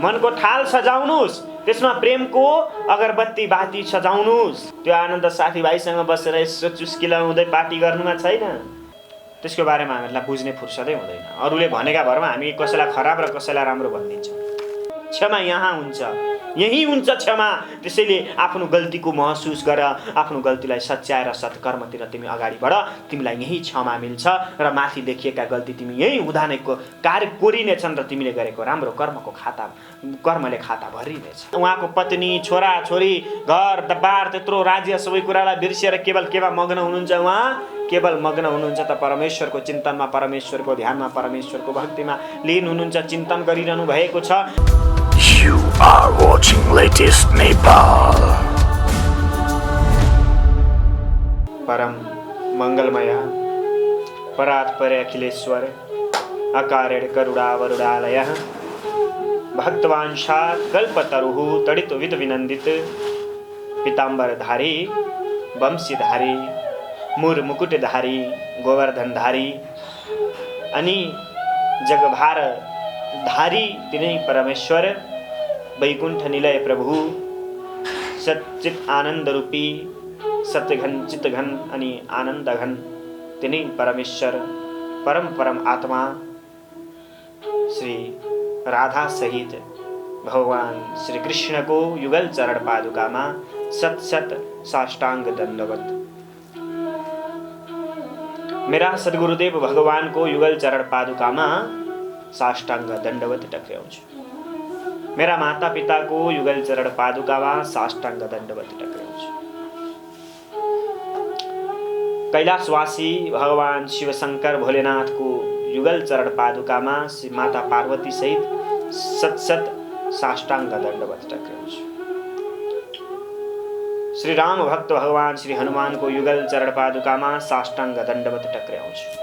मनको थाल सजाउनुहोस्, त्यसमा प्रेमको अगरबत्ती बाती सजाउनुहोस्। त्यो आनन्द साथीभाइसँग बसेर यसो चुस्किला हुँदै पार्टी गर्नुमा छैन। त्यसको बारेमा हामीलाई बुझ्ने फुर्सदै हुँदैन। अरूले भनेका भरमा हामी कसैलाई खराब र कसैलाई राम्रो भनिदिन्छौँ। क्षमा यहाँ हुन्छ, यही हुन्छ क्षमा। त्यसैले आफ्नो गल्तीको महसुस गर, आफ्नो गल्तीलाई सच्याएर सत्कर्मतिर तिमी अगाडि बढ, तिमीलाई यही क्षमा मिल्छ र माथि देखिएका गल्ती तिमी यही हुँदानेको कार्य कोरिनेछन् र तिमीले गरेको राम्रो कर्मले खाता भरिनेछ। उहाँको पत्नी, छोरा छोरी, घर बार, त्यत्रो राज्य, सबै कुरालाई बिर्सिएर केवल केमा मग्न हुनुहुन्छ? उहाँ केवल मग्न हुनुहुन्छ त परमेश्वरको चिन्तनमा, परमेश्वरको ध्यानमा, परमेश्वरको भक्तिमा लीन हुनुहुन्छ, चिन्तन गरिरहनु भएको छ। You are watching latest Nepal. परम मंगलमय परात्पर अखिलेश्वर अकारण करुणावरुणालय भक्तवांशात् कल्पतरुः तडित विद विनंदित पीताम्बरधारी वंशीधारी मूर मुकुटधारी गोवर्धनधारी अनि जगभार धारी तिनै परमेश्वर वैकुंठ निलय प्रभु सच्चित आनंद रूपी सत्यघन चित्तघन अनि आनंद घन तिनै परमेश्वर परम आत्मा श्री राधा सहित भगवान श्री कृष्ण को युगल चरण पादुकामा सत साष्टांग दंडवत। मेरा सद्गुरुदेव भगवान को युगल चरण पादुकामा साष्टांग दंडवत टक्र्याउँछु। मेरा माता पिता को युगल चरण पादुकामा साष्टांग दंडवत टक्र्याउँछु। कैलाशवासी भगवान शिव शंकर भोलेनाथ को युगल चरण पादुकामा श्री माता पार्वती सहित सत साष्टांग दंडवत टक्र्याउँछु। श्री राम भक्त भगवान श्री हनुमान को युगल चरण पादुकामा साष्टांग दंडवत टक्र्याउँछु।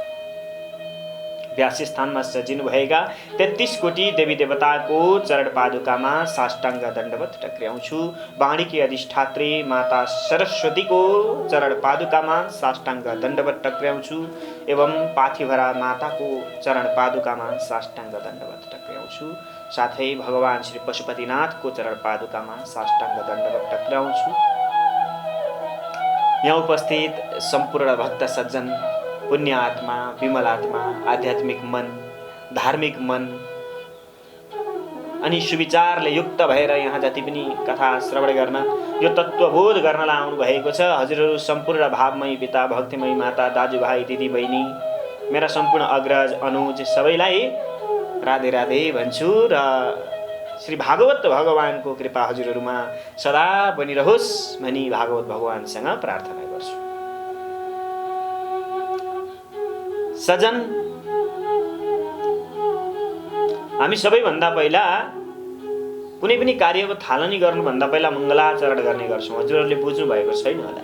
व्यास स्थानमा सजिनु भएका 33 कोटी देवी देवता को चरण पादुकामा साष्टांग दंडवत टक्र्याउँछु। वाणी की अधिष्ठात्री माता सरस्वती को चरण पादुकामा साष्टांग दंडवत टक्र्याउँछु एवं पाथिभरा माता को चरण पादुकामा साष्टांग दंडवत टक्र्याउँछु। साथै भगवान श्री पशुपतिनाथ को चरण पादुकामा साष्टांग दंडवत टक्र्याउँछु। यहाँ उपस्थित संपूर्ण भक्त सज्जन, पुण्य आत्मा, विमल आत्मा, आध्यात्मिक मन, धार्मिक मन अनि सुविचारले युक्त भएर यहाँ जति पनि कथा श्रवण गर्न, यो तत्त्वबोध गर्नलाई आउनु भएको छ, हजुरहरू सम्पूर्ण भावमयी पिता, भक्तिमयी माता, दाजुभाइ, दिदी बहिनी, मेरा सम्पूर्ण अग्रज, अनुज सबैलाई राधे राधे भन्छु र श्री भागवत भगवानको कृपा हजुरहरूमा सदा बनिरहोस् भनी भागवत भगवानसँग प्रार्थना गर्छु। सजन, हामी सबैभन्दा पहिला कुनै पनि कार्यको थालनी गर्नुभन्दा पहिला मङ्गलाचरण गर्ने गर्छौँ। हजुरहरूले बुझ्नु भएको छैन होला।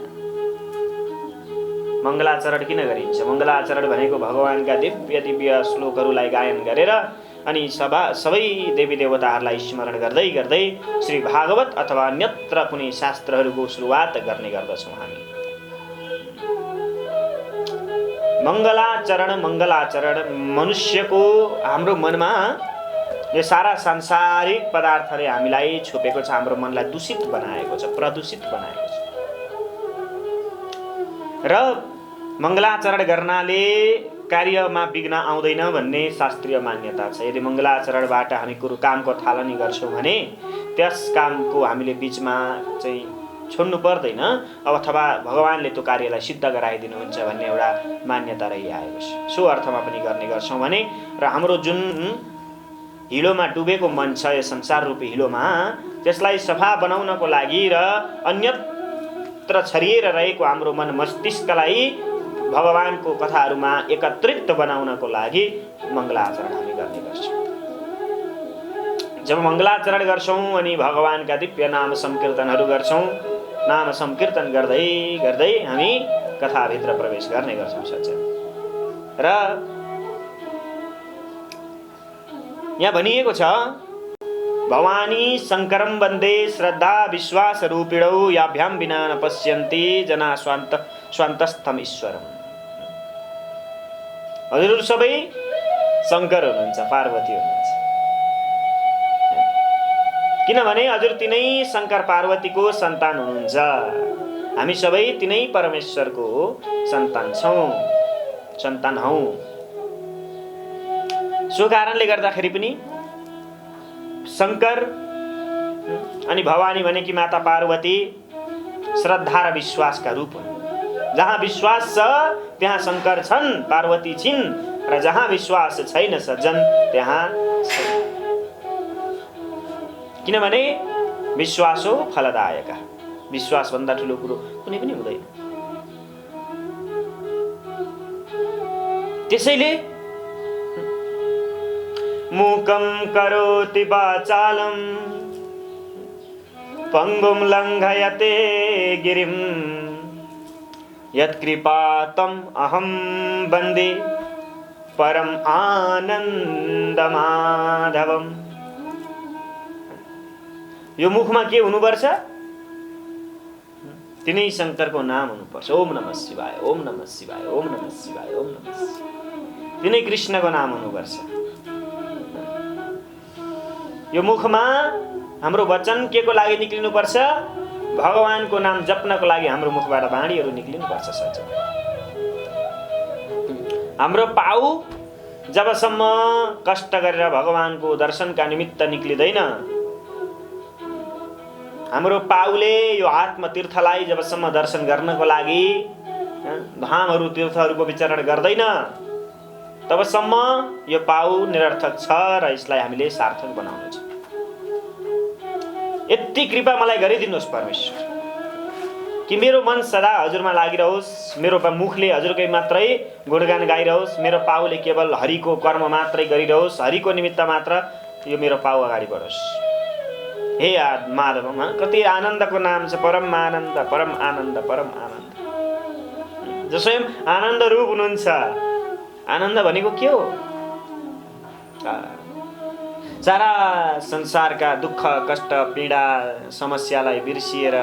मङ्गलाचरण किन गरिन्छ? मङ्गलाचरण भनेको भगवानका दिव्य दिव्य श्लोकहरूलाई गायन गरेर अनि सबै देवी देवताहरूलाई स्मरण गर्दै गर्दै श्री भागवत अथवा अन्यत्र कुनै शास्त्रहरूको सुरुवात गर्ने गर्दछौँ हामी। मङ्गलाचरण मनुष्यको हाम्रो मनमा यो सारा सांसारिक पदार्थले हामीलाई छोपेको छ, हाम्रो मनलाई दूषित बनाएको छ, प्रदूषित बनाएको छ। र मङ्गलाचरण गर्नाले कार्यमा विघ्न आउँदैन भन्ने शास्त्रीय मान्यता छ। यदि मङ्गलाचरणबाट हामी कुरो कामको थालनी गर्छौँ भने त्यस कामको हामीले बीचमा चाहिँ छोड्नु पर्दैन, अथवा भगवानले त्यो कार्यलाई सिद्ध गराइदिनुहुन्छ भन्ने एउटा मान्यता रहिआएको छ। सो अर्थमा पनि गर्ने गर्छौँ भने र हाम्रो जुन हिलोमा डुबेको मन छ, यो संसार रूपी हिलोमा, त्यसलाई सफा बनाउनको लागि र अन्यत्र छरिएर रहेको हाम्रो मन मस्तिष्कलाई भगवानको कथाहरूमा एकत्रित बनाउनको लागि मङ्गलाचरण हामी गर्ने गर्छौँ। जब मङ्गलाचरण गर्छौँ अनि भगवानका दिव्य नाम संकीर्तनहरू गर्छौँ, नाम संकीर्तन गर्दै गर्दै हामी कथाभित्र प्रवेश गर्ने गर्छौँ सज्जन। र यहाँ भनिएको छ, भवानी शङ्करं वन्दे श्रद्धा विश्वास रूपिणौ याभ्याम विना न पश्यन्ति जना स्वान्तस्थम ईश्वरम्। हजुरहरू सबै शङ्कर हुनुहुन्छ, पार्वती हुनुहुन्छ। किनभने हजुर तिनै शङ्कर पार्वतीको सन्तान हुनुहुन्छ। हामी सबै तिनै परमेश्वरको सन्तान हौ। सो कारणले गर्दाखेरि पनि शङ्कर अनि भवानी भनेकी माता पार्वती श्रद्धा र विश्वासका रूप हुन्। जहाँ विश्वास छ त्यहाँ शङ्कर छन्, पार्वती छिन्, र जहाँ विश्वास छैन सज्जन त्यहाँ छैन। किनभने विश्वास हो फलदायक। विश्वास भन्दा ठुलो कुरो कुनै पनि हुँदैन। त्यसैले मूकं करोति वाचालं पंगुं लङ्घयते गिरिं यत्कृपातम् अहं वन्दे परम आनन्दमाधवम्। यो मुखमा के हुनुपर्छ? तिनै शङ्करको नाम हुनुपर्छ। ओम नमः शिवाय, ओम नमः शिवाय, ओम नमः शिवाय, ओम नमः शिवाय। तिनै कृष्णको नाम हुनुपर्छ। यो मुखमा हाम्रो वचन के को लागि निक्लिनुपर्छ? भगवानको नाम जप्नको लागि हाम्रो मुखबाट वाणीहरू निक्लिनुपर्छ सज्जन। हाम्रो पाउ जबसम्म कष्ट गरेर भगवानको दर्शनका निमित्त निक्लिँदैन, हाम्रो पाउले यो आत्मतीर्थलाई जबसम्म दर्शन गर्नको लागि धामहरू तीर्थहरूको विचरण गर्दैन, तबसम्म यो पाउ निरर्थक छ र यसलाई हामीले सार्थक बनाउनु छ। यति कृपा मलाई गरिदिनुहोस् परमेश्वर कि मेरो मन सदा हजुरमा लागिरहोस्, मेरो मुखले हजुरकै मात्रै गुणगान गाइरहोस्, मेरो पाउले केवल हरिको कर्म मात्रै गरिरहोस्, हरिको निमित्त मात्र यो मेरो पाउ अगाडि बढोस्। हे माधव, कति आनन्दको नाम छ, परम आनन्द, परम आनन्द, परम आनन्द। जो स्वयं आनन्द रूप हुनुहुन्छ। आनन्द भनेको के हो? सारा संसारका दुःख कष्ट पीडा समस्यालाई बिर्सिएर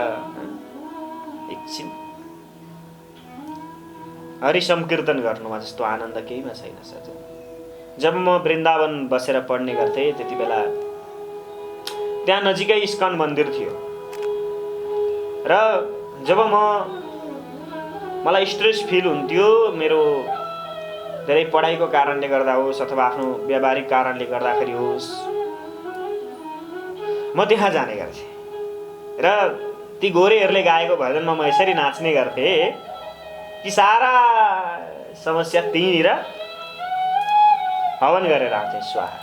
एकछिन हरि संकीर्तन गर्नुमा जस्तो आनन्द केहीमा छैन सज्जन। जब म वृन्दावन बसेर पढ्ने गर्थेँ त्यति बेला त्यहाँ नजिकै इस्कन मन्दिर थियो र जब मलाई स्ट्रेस फिल हुन्थ्यो, मेरो धेरै पढाइको कारणले गर्दा होस् अथवा आफ्नो व्यावहारिक कारणले गर्दाखेरि होस्, म त्यहाँ जाने गर्थेँ र ती गोरेहरूले गाएको भजनमा म यसरी नाच्ने गर्थेँ कि सारा समस्या त्यहीँनिर हवन गरेर आउँथे स्वाहा।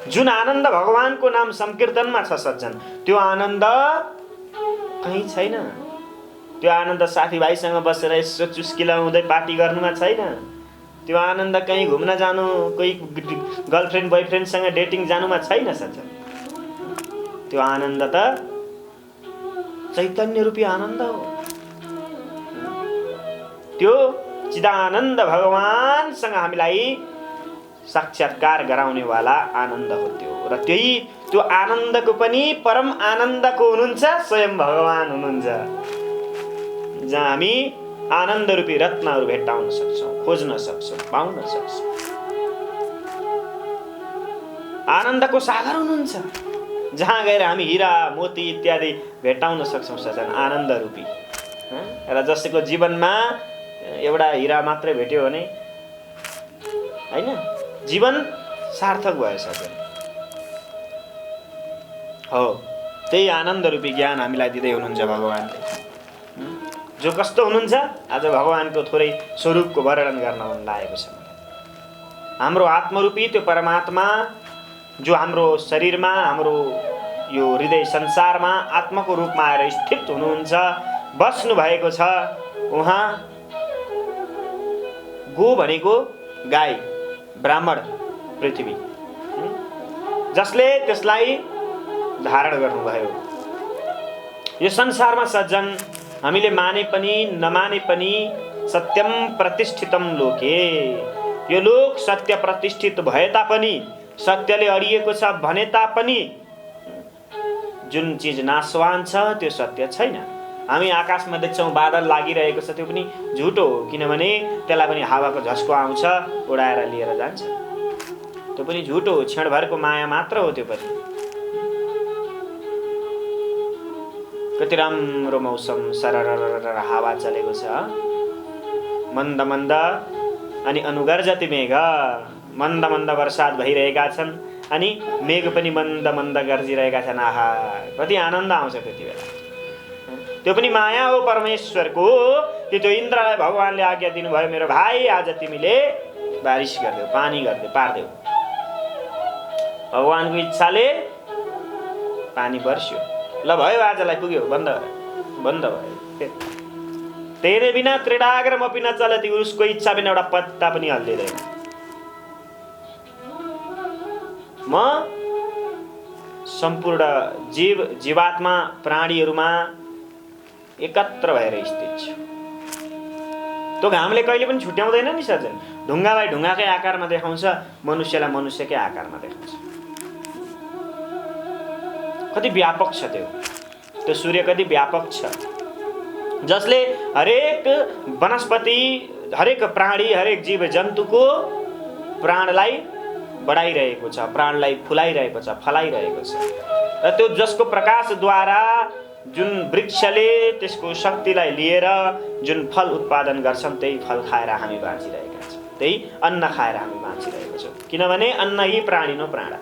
जुन आनन्द भगवानको नाम संकीर्तनमा छ सज्जन, त्यो आनन्द कहीँ छैन। त्यो आनन्द साथीभाइसँग बसेर यसो चुस्किलाउँदै पार्टी गर्नुमा छैन। त्यो आनन्द कहीँ घुम्न जानु, कोही गर्लफ्रेन्ड बोयफ्रेन्डसँग डेटिङ जानुमा छैन सज्जन। त्यो आनन्द त चैतन्य रूपी आनन्द हो। त्यो चिदानन्द भगवानसँग हामीलाई साक्षात्कार गराउनेवाला आनन्द हो त्यो। र त्यो आनन्दको पनि परम आनन्दको हुनुहुन्छ स्वयं भगवान हुनुहुन्छ, जहाँ हामी आनन्द रूपी रत्नहरू भेट्टाउन सक्छौँ, खोज्न सक्छौँ, पाउन सक्छौँ। आनन्दको सागर हुनुहुन्छ, जहाँ गएर हामी हिरा मोती इत्यादि भेट्टाउन सक्छौँ सजन, आनन्द रूपी। र जसको जीवनमा एउटा हिरा मात्रै भेट्यो भने हैन, जीवन सार्थक भयो सजन। हो, त्यही आनन्द रूपी ज्ञान हामीलाई दिँदै हुनुहुन्छ भगवानले। जो कस्तो हुनुहुन्छ, आज भगवानको थोरै स्वरूपको वर्णन गर्न मन लागेको छ। हाम्रो आत्मरूपी त्यो परमात्मा जो हाम्रो शरीरमा, हाम्रो यो हृदय संसारमा आत्माको रूपमा आएर स्थित हुनुहुन्छ, बस्नु भएको छ। उहाँ गो भनेको गाई, ब्राह्मण, पृथ्वी, जसले त्यसलाई धारण गर्नुभयो। यो संसारमा सज्जन हामीले माने पनि नमाने पनि सत्यम प्रतिष्ठितम लोके, यो लोक सत्य प्रतिष्ठित भए तापनि, सत्यले अडिएको छ भने तापनि जुन चिज नाशवान छ त्यो सत्य छैन। हामी आकाशमा देख्छौँ बादल लागिरहेको छ, त्यो पनि झुटो हो, किनभने त्यसलाई पनि हावाको झस्को आउँछ, उडाएर लिएर जान्छ। त्यो पनि झुटो हो, क्षणभरको माया मात्र हो त्यो पनि। कति राम्रो मौसम, सरररर हावा चलेको छ, मन्द मन्द अनि अनुगर्जति मेघ, मन्द मन्द वर्षात भइरहेका छन् अनि मेघ पनि मन्द मन्द गर्जिरहेका छन्। आहा, कति आनन्द आउँछ त्यति बेला। त्यो पनि माया हो परमेश्वरको कि त्यो इन्द्रलाई भगवानले आज्ञा दिनुभयो, मेरो भाइ आज तिमीले बारिस गरिदेऊ, पानी गरिदेऊ, पार्देऊ। भगवानको इच्छाले पानी बर्स्यो, ल भयो, आजलाई पुग्यो, बन्द भयो। तेरे बिना त्रिडाग्रमपि न चलति, उसको इच्छा बिना एउटा पत्ता पनि हल्लिँदैन। म सम्पूर्ण जीवात्मा प्राणीहरूमा एकत्र भएर स्थित छु। त्यो घामले कहिले पनि छुट्याउँदैन नि सजन। ढुङ्गालाई ढुङ्गाकै आकारमा देखाउँछ, मनुष्यलाई मनुष्यकै आकारमा देखाउँछ। कति व्यापक छ त्यो सूर्य, कति व्यापक छ, जसले हरेक वनस्पति, हरेक प्राणी, हरेक जीव जन्तुको प्राणलाई बढाइरहेको छ, प्राणलाई फुलाइरहेको छ, फलाइरहेको छ। र त्यो जसको प्रकाशद्वारा जुन वृक्षले त्यसको शक्तिलाई लिएर जुन फल उत्पादन गर्छन्, त्यही फल खाएर हामी बाँचिरहेका छौँ, त्यही अन्न खाएर हामी बाँचिरहेका छौँ। किनभने अन्न ही प्राणी नो प्राण,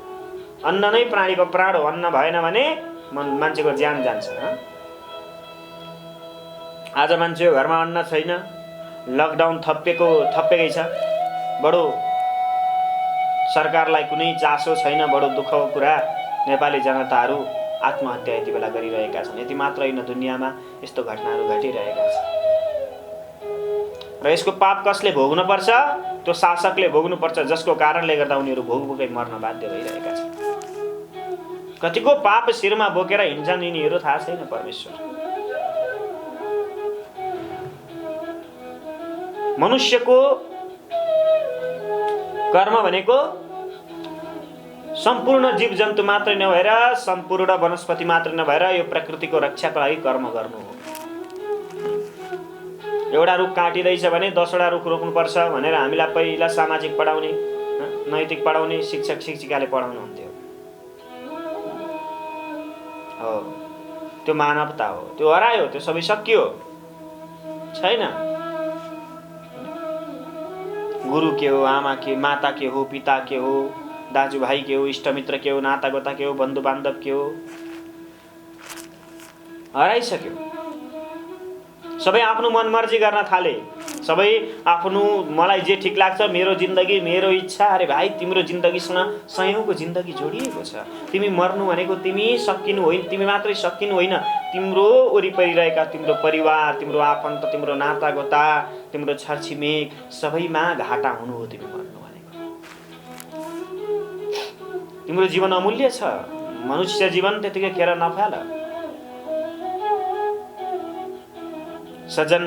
अन्न नै प्राणीको प्राण हो। अन्न भएन भने मान्छेको ज्यान जान्छ। आज मान्छेको घरमा अन्न छैन, लकडाउन थप्पेकै छ, बडो सरकारलाई कुनै चासो छैन, बडो दुःखको कुरा। नेपाली जनताहरू आत्महत्या यति बेला गरिरहेका छन्। यति मात्र होइन, दुनियाँमा यस्तो घटनाहरू घटिरहेका छन्। र यसको पाप कसले भोग्नुपर्छ? त्यो शासकले भोग्नुपर्छ, जसको कारणले गर्दा उनीहरू भोगभोगै मर्न बाध्य भइरहेका छन्। कतिको पाप शिरमा बोकेर हिँड्छन् यिनीहरू, थाहा छैन परमेश्वर। मनुष्यको कर्म भनेको सम्पूर्ण जीव जन्तु मात्रै नभएर, सम्पूर्ण वनस्पति मात्रै नभएर, यो प्रकृतिको रक्षाको लागि कर्म गर्नु हो। एउटा रुख काटिँदैछ भने 10 वटा रुख रोप्नुपर्छ भनेर हामीलाई पहिला सामाजिक पढाउने, नैतिक पढाउने शिक्षक शिक्षिकाले पढाउनुहुन्थ्यो। हो, त्यो मानवता हो। त्यो हरायो, त्यो सबै सकियो, छैन। गुरु के हो, आमा के, माता के हो, पिता के हो, दाजुभाइ के हो, इष्टमित्र के हो, नातागोता के हो, बन्धु बान्धव के हो, हराइसक्यो। सबै आफ्नो मनमर्जी गर्न थाले, सबै आफ्नो मलाई जे ठिक लाग्छ, मेरो जिन्दगी मेरो इच्छा। अरे भाइ, तिम्रो जिन्दगीसँग सयौंको जिन्दगी जोडिएको छ। तिमी मर्नु भनेको तिमी सकिनु होइन, तिमी मात्रै सकिनु होइन, तिम्रो वरिपरि रहेका तिम्रो परिवार, तिम्रो आफन्त, तिम्रो नातागोता, तिम्रो छरछिमेक सबैमा घाटा हुनु हो तिमी मर्नु भनेको। तिम्रो जीवन अमूल्य छ। मनुष्य जीवन त्यतिकै खेर नफाल। सजन,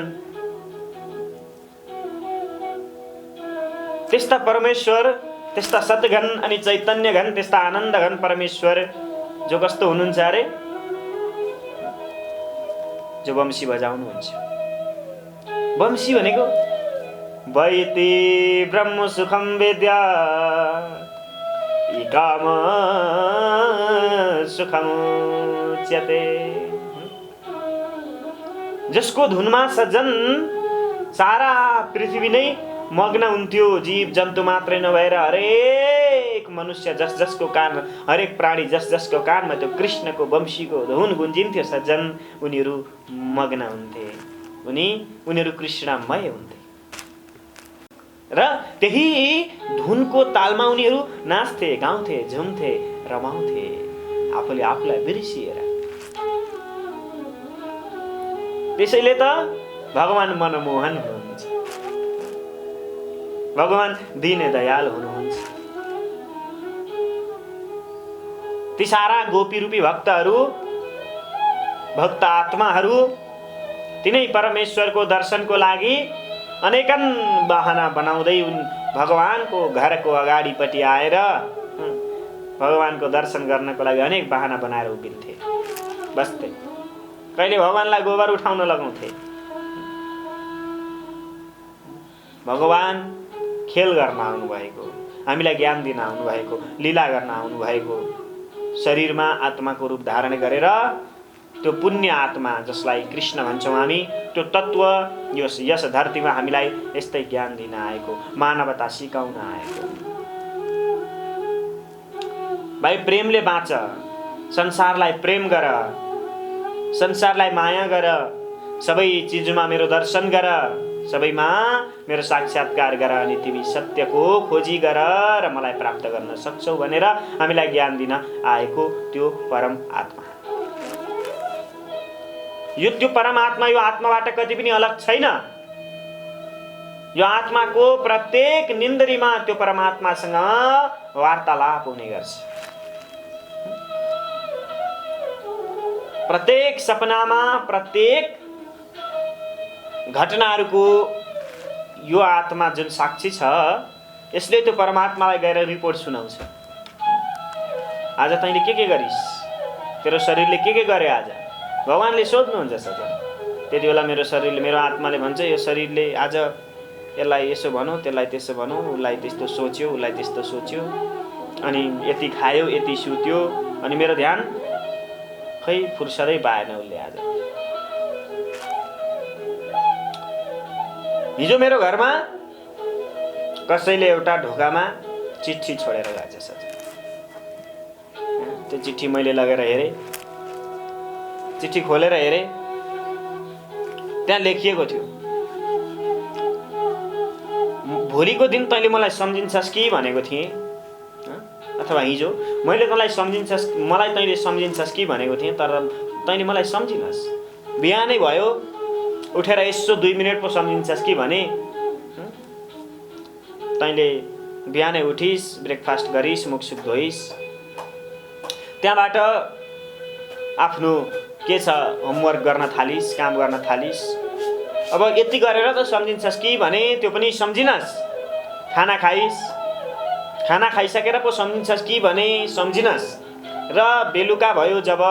त्यस्ता परमेश्वर, त्यस्ता सतघन अनि चैतन्य घन, त्यस्ता आनन्द घन परमेश्वर जो कस्तो हुनुहुन्छ अरे, जो वंशी बजाउनुहुन्छ। वंशी भनेको वैति ब्रह्म सुखम वेद्या काम सुखम उच्यते। जसको धुनमा सज्जन सारा पृथ्वी नै मग्न हुन्थ्यो, जीव जन्तु मात्रै नभएर हरेक मनुष्य, जसको कान, हरेक प्राणी जसको कानमा त्यो कृष्णको वंशीको धुन गुन्जिन्थ्यो सज्जन, उनीहरू मग्न हुन्थे, उनीहरू कृष्णमय हुन्थे। र त्यही धुनको तालमा उनीहरू नाच्थे, गाउँथे, झुम्थे, रमाउँथे, आफूले आफूलाई बिर्सिएर। त्यसैले त भगवान मनमोहन हुनुहुन्छ, भगवान दीन दयाल हुनुहुन्छ। ती सारा गोपी रूपी भक्तहरू, भक्त आत्माहरू तिनै परमेश्वरको दर्शनको लागि अनेकन बहाना बनाउँदै भगवानको घरको अगाडिपट्टि आएर भगवानको दर्शन गर्नको लागि अनेक बहाना बनाएर उभिन्थे, बस्थे। कहिले भगवानलाई गोबर उठाउन लगाउँथे। भगवान खेल गर्न आउनुभएको, हामीलाई ज्ञान दिन आउनुभएको, लीला गर्न आउनुभएको, शरीरमा आत्माको रूप धारण गरेर त्यो पुण्य आत्मा जसलाई कृष्ण भन्छौँ हामी, त्यो तत्त्व यस धरतीमा हामीलाई यस्तै ज्ञान दिन आएको, मानवता सिकाउन आएको। भाइ प्रेमले बाँच, संसारलाई प्रेम गर, संसारलाई माया गर, सबै चिजमा मेरो दर्शन गर, सबैमा मेरो साक्षात्कार गर, अनि तिमी सत्यको खोजी गर र मलाई प्राप्त गर्न सक्छौ भनेर हामीलाई ज्ञान दिन आएको त्यो परम आत्मा। यो परमात्मा, यो आत्माबाट कति पनि अलग छैन। यो आत्माको प्रत्येक निन्द्रीमा त्यो परमात्मासँग वार्तालाप हुने गर्छ। प्रत्येक सपनामा, प्रत्येक घटनाहरूको यो आत्मा जुन साक्षी छ, यसले त्यो परमात्मालाई गएर रिपोर्ट सुनाउँछ। आज तैँले के गरिस्, तेरो शरीरले के गर्यो आज, भगवानले सोध्नुहुन्छ सबै। त्यति बेला मेरो शरीरले, मेरो आत्माले भन्छ यो शरीरले आज यसलाई यसो भनौँ, त्यसलाई त्यसो भनौँ, उसलाई त्यस्तो सोच्यो, उसलाई त्यस्तो सोच्यो, अनि यति खायो, यति सुत्यो, अनि मेरो ध्यान खै फुर्सदै पाएन उसले। आज हिजो मेरो घरमा कसैले एउटा ढोकामा चिठी छोडेर गएछ सर। त्यो चिठी मैले लगेर हेरेँ, चिठी खोलेर हेरेँ, त्यहाँ लेखिएको थियो, भोलिको दिन तैँले मलाई सम्झिन्छस् कि भनेको थिएँ, अथवा हिजो मैले तँलाई सम्झिन्छस्, मलाई तैँले सम्झिन्छस् कि भनेको थिएँ, तर तैँले मलाई सम्झिनस्। बिहानै भयो, उठेर यसो 2 मिनट पो सम्झिन्छस् कि भने, तैँले बिहानै उठिस्, ब्रेकफास्ट गरिस्, मुखसुख धोइस्, त्यहाँबाट आफ्नो के छ होमवर्क गर्न थालिस्, काम गर्न थालिस्। अब यति गरेर त सम्झिन्छस् कि भने त्यो पनि सम्झिनस्। खाना खाइस्, खाना खाइसकेर पो सम्झिन्छस् कि भने सम्झिनस्। र बेलुका भयो जब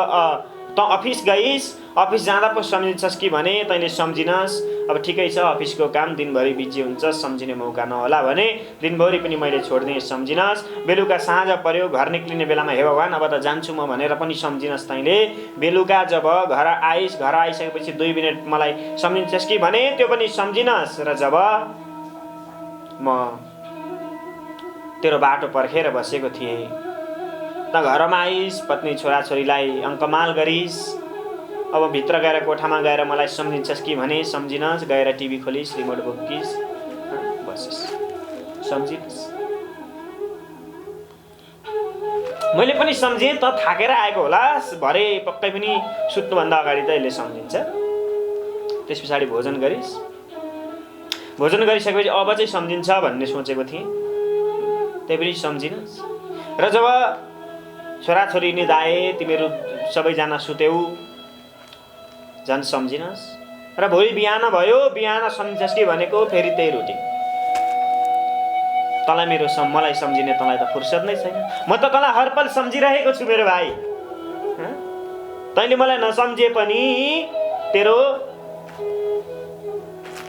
त अफिस गइस्, अफिस जाँदा पो सम्झिन्छस् कि भने तैँले सम्झिनस्। अब ठिकै छ, अफिसको काम दिनभरि बिजी हुन्छ, सम्झिने मौका नहोला भने दिनभरि पनि मैले छोडिदिएँ, सम्झिनस्। बेलुका साँझ पर्यो, घर निक्लिने बेलामा हे भगवान् अब त जान्छु म भनेर पनि सम्झिनस् तैँले। बेलुका जब घर आइस्, घर आइसकेपछि 2 मिनट मलाई सम्झिन्छस् कि भने त्यो पनि सम्झिनस्। र जब म तेरो बाटो पर्खेर बसेको थिएँ, त घरमा आइस्, पत्नी छोराछोरीलाई अङ्कमाल गरिस्, अब भित्र गएर कोठामा गएर मलाई सम्झिन्छस् कि भने सम्झिनस्। गएर टिभी खोलिस्, रिमोट बोकिस्, बसिस्, सम्झिनस्। मैले पनि सम्झेँ, त थाकेर आएको होला, भरे पक्कै पनि सुत्नुभन्दा अगाडि त यसले सम्झिन्छ। त्यस पछाडि भोजन गरिस्, भोजन गरिसकेपछि अब चाहिँ सम्झिन्छ भन्ने सोचेको थिएँ, त्यही पनि सम्झिनस्। र जब छोराछोरी निधाए, तिमीहरू सबैजना सुत्यौ, झन् सम्झिनस्। र भोलि बिहान भयो, बिहान सम्झिन्छस् कि भनेको फेरि त्यही रुटिन। तँलाई मलाई सम्झिने तँलाई त फुर्सद नै छैन। म त तँलाई हर पल सम्झिरहेको छु मेरो भाइ। तैँले मलाई नसम्झे पनि तेरो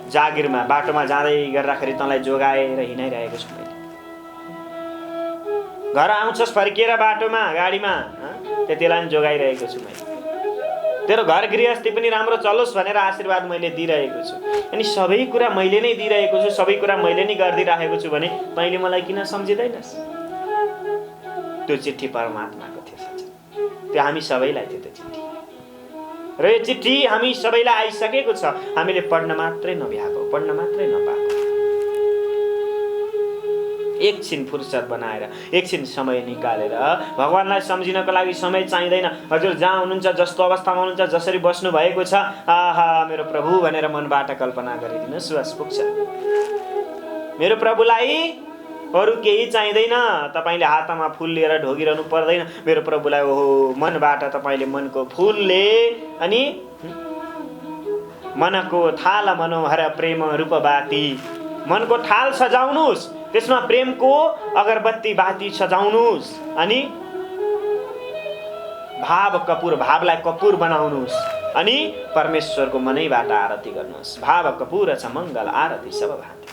जागिरमा बाटोमा जाँदै गर्दाखेरि तँलाई जोगाएर हिँडाइरहेको छु मैले। घर आउँछस् फर्किएर बाटोमा गाडीमा, त्यतिलाई पनि जोगाइरहेको छु मैले। तेरो घर गृहस्थी पनि राम्रो चलोस् भनेर आशीर्वाद मैले दिइरहेको छु। अनि सबै कुरा मैले नै दिइरहेको छु, सबै कुरा मैले नै गरिदिइरहेको छु भने तैँले मलाई किन सम्झिँदैनस्? त्यो चिठी परमात्माको थियो सच्चा, त्यो हामी सबैलाई थियो त्यो चिठी। र यो चिठी हामी सबैलाई आइसकेको छ, हामीले पढ्न मात्रै नभ्याएको, पढ्न मात्रै नपाएको। एकछिन फुर्सद बनाएर, एकछिन समय निकालेर भगवानलाई सम्झिनको लागि समय चाहिँदैन। हजुर जहाँ हुनुहुन्छ, जस्तो अवस्थामा हुनुहुन्छ, जसरी बस्नु भएको छ, आहा मेरो प्रभु भनेर मनबाट कल्पना गरिदिनुहोस्, बस पुग्छ। मेरो प्रभुलाई अरू केही चाहिँदैन। तपाईँले हातमा फुल लिएर ढोगिरहनु पर्दैन। मेरो प्रभुलाई ओहो मनबाट तपाईँले मनको फुलले अनि मनको थाल मनोहर प्रेम रूपबाती, मनको थाल सजाउनुहोस्, त्यसमा प्रेमको अगरबत्ती बाती सजाउनुहोस्, अनि भावलाई कपुर बनाउनुहोस्, अनि परमेश्वरको मनैबाट आरती गर्नुहोस्। भाव कपुर छ मङ्गल आरती सब भाती।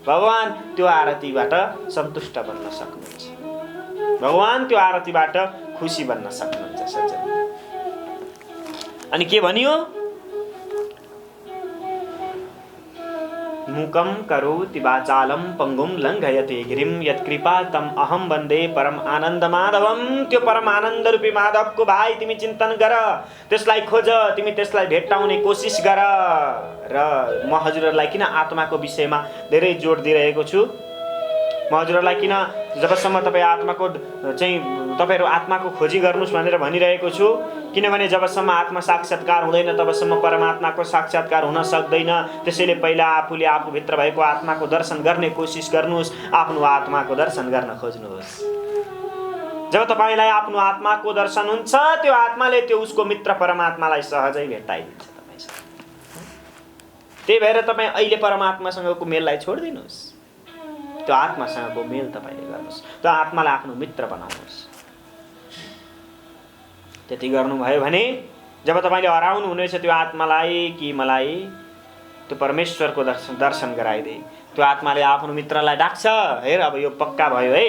भगवान त्यो आरतीबाट सन्तुष्ट बन्न सक्नुहुन्छ, भगवान त्यो आरतीबाट खुसी बन्न सक्नुहुन्छ सज्जन। अनि के भनियो? मूकं करोति वाचालं पंगुं लङ्घयते गिरिं यत्कृपा तम अहम वन्दे परम आनन्द माधवम। त्यो परम आनन्द रूपी माधवको भाइ तिमी चिन्तन गर, त्यसलाई खोज, तिमी त्यसलाई भेट्टाउने कोसिस गर। र म हजुरहरूलाई किन आत्माको विषयमा धेरै जोड दिइरहेको छु? म हजुरहरूलाई किन जबसम्म तपाईँ आत्माको तपाईँहरू आत्माको खोजी गर्नुहोस् भनेर भनिरहेको छु? किनभने जबसम्म आत्मा साक्षात्कार हुँदैन तबसम्म परमात्माको साक्षात्कार हुन सक्दैन। त्यसैले पहिला आफूले आफूभित्र भएको आत्माको दर्शन गर्ने कोसिस गर्नुहोस्, आफ्नो आत्माको दर्शन गर्न खोज्नुहोस्। जब तपाईँलाई आफ्नो आत्माको दर्शन हुन्छ, त्यो आत्माले त्यो उसको मित्र परमात्मालाई सहजै भेट्टाइदिन्छ तपाईँसँग। त्यही भएर तपाईँ अहिले परमात्मासँगको मेललाई छोडिदिनुहोस्, त्यो आत्मासँगको मेल तपाईँले गर्नुहोस्, त्यो आत्मालाई आफ्नो मित्र बनाउनुहोस्। त्यति गर्नुभयो भने जब तपाईँले हराउनु हुनेछ त्यो आत्मालाई कि मलाई, त्यो परमेश्वरको दर्शन गराइदिए त्यो आत्माले आफ्नो मित्रलाई डाक्छ। हेर अब यो पक्का भयो है,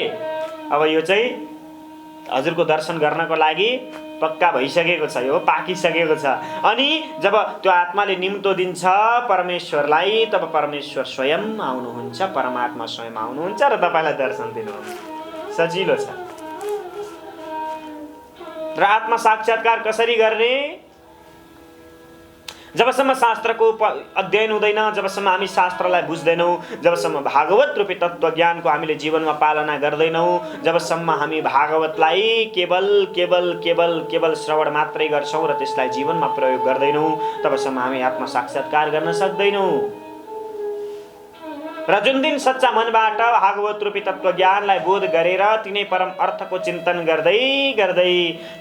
अब यो चाहिँ हजुरको दर्शन गर्नको लागि पक्का भइसकेको छ, यो पाकिसकेको छ। अनि जब त्यो आत्माले निम्तो दिन्छ परमेश्वरलाई, तब परमेश्वर स्वयं आउनुहुन्छ, परमात्मा स्वयं आउनुहुन्छ र तपाईँलाई दर्शन दिनुहुन्छ। सजिलो छ। र आत्मा साक्षात्कार कसरी गर्ने? जबसम्म शास्त्रको अध्ययन हुँदैन, जबसम्म हामी शास्त्रलाई बुझ्दैनौँ, जबसम्म भागवत रूपी तत्त्वज्ञानको हामीले जीवनमा पालना गर्दैनौँ, जबसम्म हामी भागवतलाई केवल केवल केवल केवल श्रवण मात्रै गर्छौँ र त्यसलाई जीवनमा प्रयोग गर्दैनौँ, तबसम्म हामी आत्मा साक्षात्कार गर्न सक्दैनौँ। र जुन दिन सच्चा मनबाट भागवत रूपी तत्त्वज्ञानलाई बोध गरेर तिनै परम अर्थको चिन्तन गर्दै गर्दै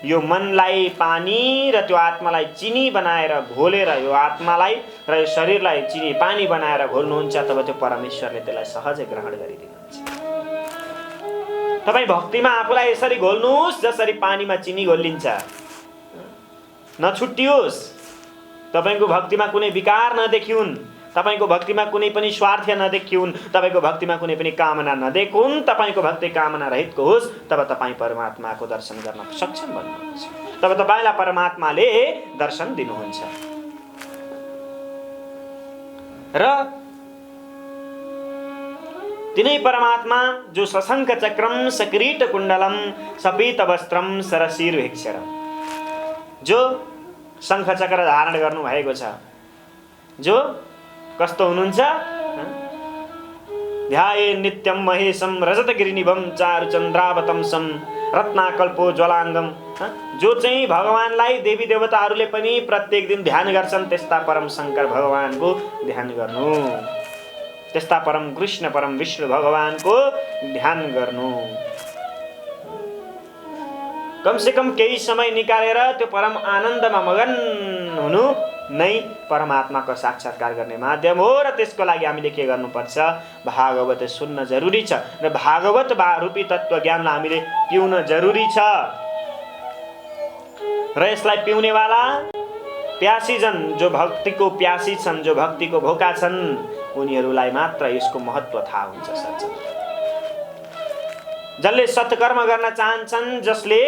यो मनलाई पानी र त्यो आत्मालाई चिनी बनाएर घोलेर, यो आत्मालाई र यो शरीरलाई चिनी पानी बनाएर घोल्नुहुन्छ, तब त्यो परमेश्वरले त्यसलाई सहजै ग्रहण गरिदिनुहुन्छ। तपाईँ भक्तिमा आफूलाई यसरी घोल्नुहोस् जसरी पानीमा चिनी घोलिन्छ, नछुट्टियोस्। तपाईँको भक्तिमा कुनै विकार नदेखिउन्, तपाईको भक्तिमा कुनै पनि स्वार्थ नदेखिउन्, तपाईको भक्तिमा कुनै पनि कामना नदेखुन्, तपाईको भक्ति कामना रहितको होस्, तब तपाईँ परमात्माको दर्शन गर्न सक्षम बन्नुहुन्छ, तब तपाईलाई परमात्माले दर्शन दिनुहुन्छ। र तिनै परमात्मा जो सशंख चक्रम सकिरीट कुण्डलम सपीत वस्त्रम सरशिरभिक्षरम, जो शंख चक्र धारण गर्नु भएको छ, जो कस्तो हुनुहुन्छ? ध्याये नित्यम महेशम रजतगिरिनिभम चारुचन्द्रावतंसम रत्नाकल्पो ज्वलाङ्गम, जो चाहिँ भगवानलाई देवी देवताहरूले पनि प्रत्येक दिन ध्यान गर्छन्, त्यस्ता परम शंकर भगवानको ध्यान गर्नु, त्यस्ता परम कृष्ण परम विष्णु भगवानको ध्यान गर्नु। कमसे कम केही समय निकालेर त्यो परम आनन्दमा मगन हुनु नै परमात्माको साक्षात्कार गर्ने माध्यम हो। र त्यसको लागि हामीले के गर्नुपर्छ? भागवत सुन्न जरुरी छ र भागवत रूपी तत्त्वज्ञानलाई हामीले पिउन जरुरी छ। र यसलाई पिउनेवाला प्यासी जन, जो भक्तिको प्यासी छन्, जो भक्तिको भोका छन्, उनीहरूलाई मात्र यसको महत्त्व थाहा हुन्छ। सच्च जसले सत्कर्म गर्न चाहन्छन्, जसले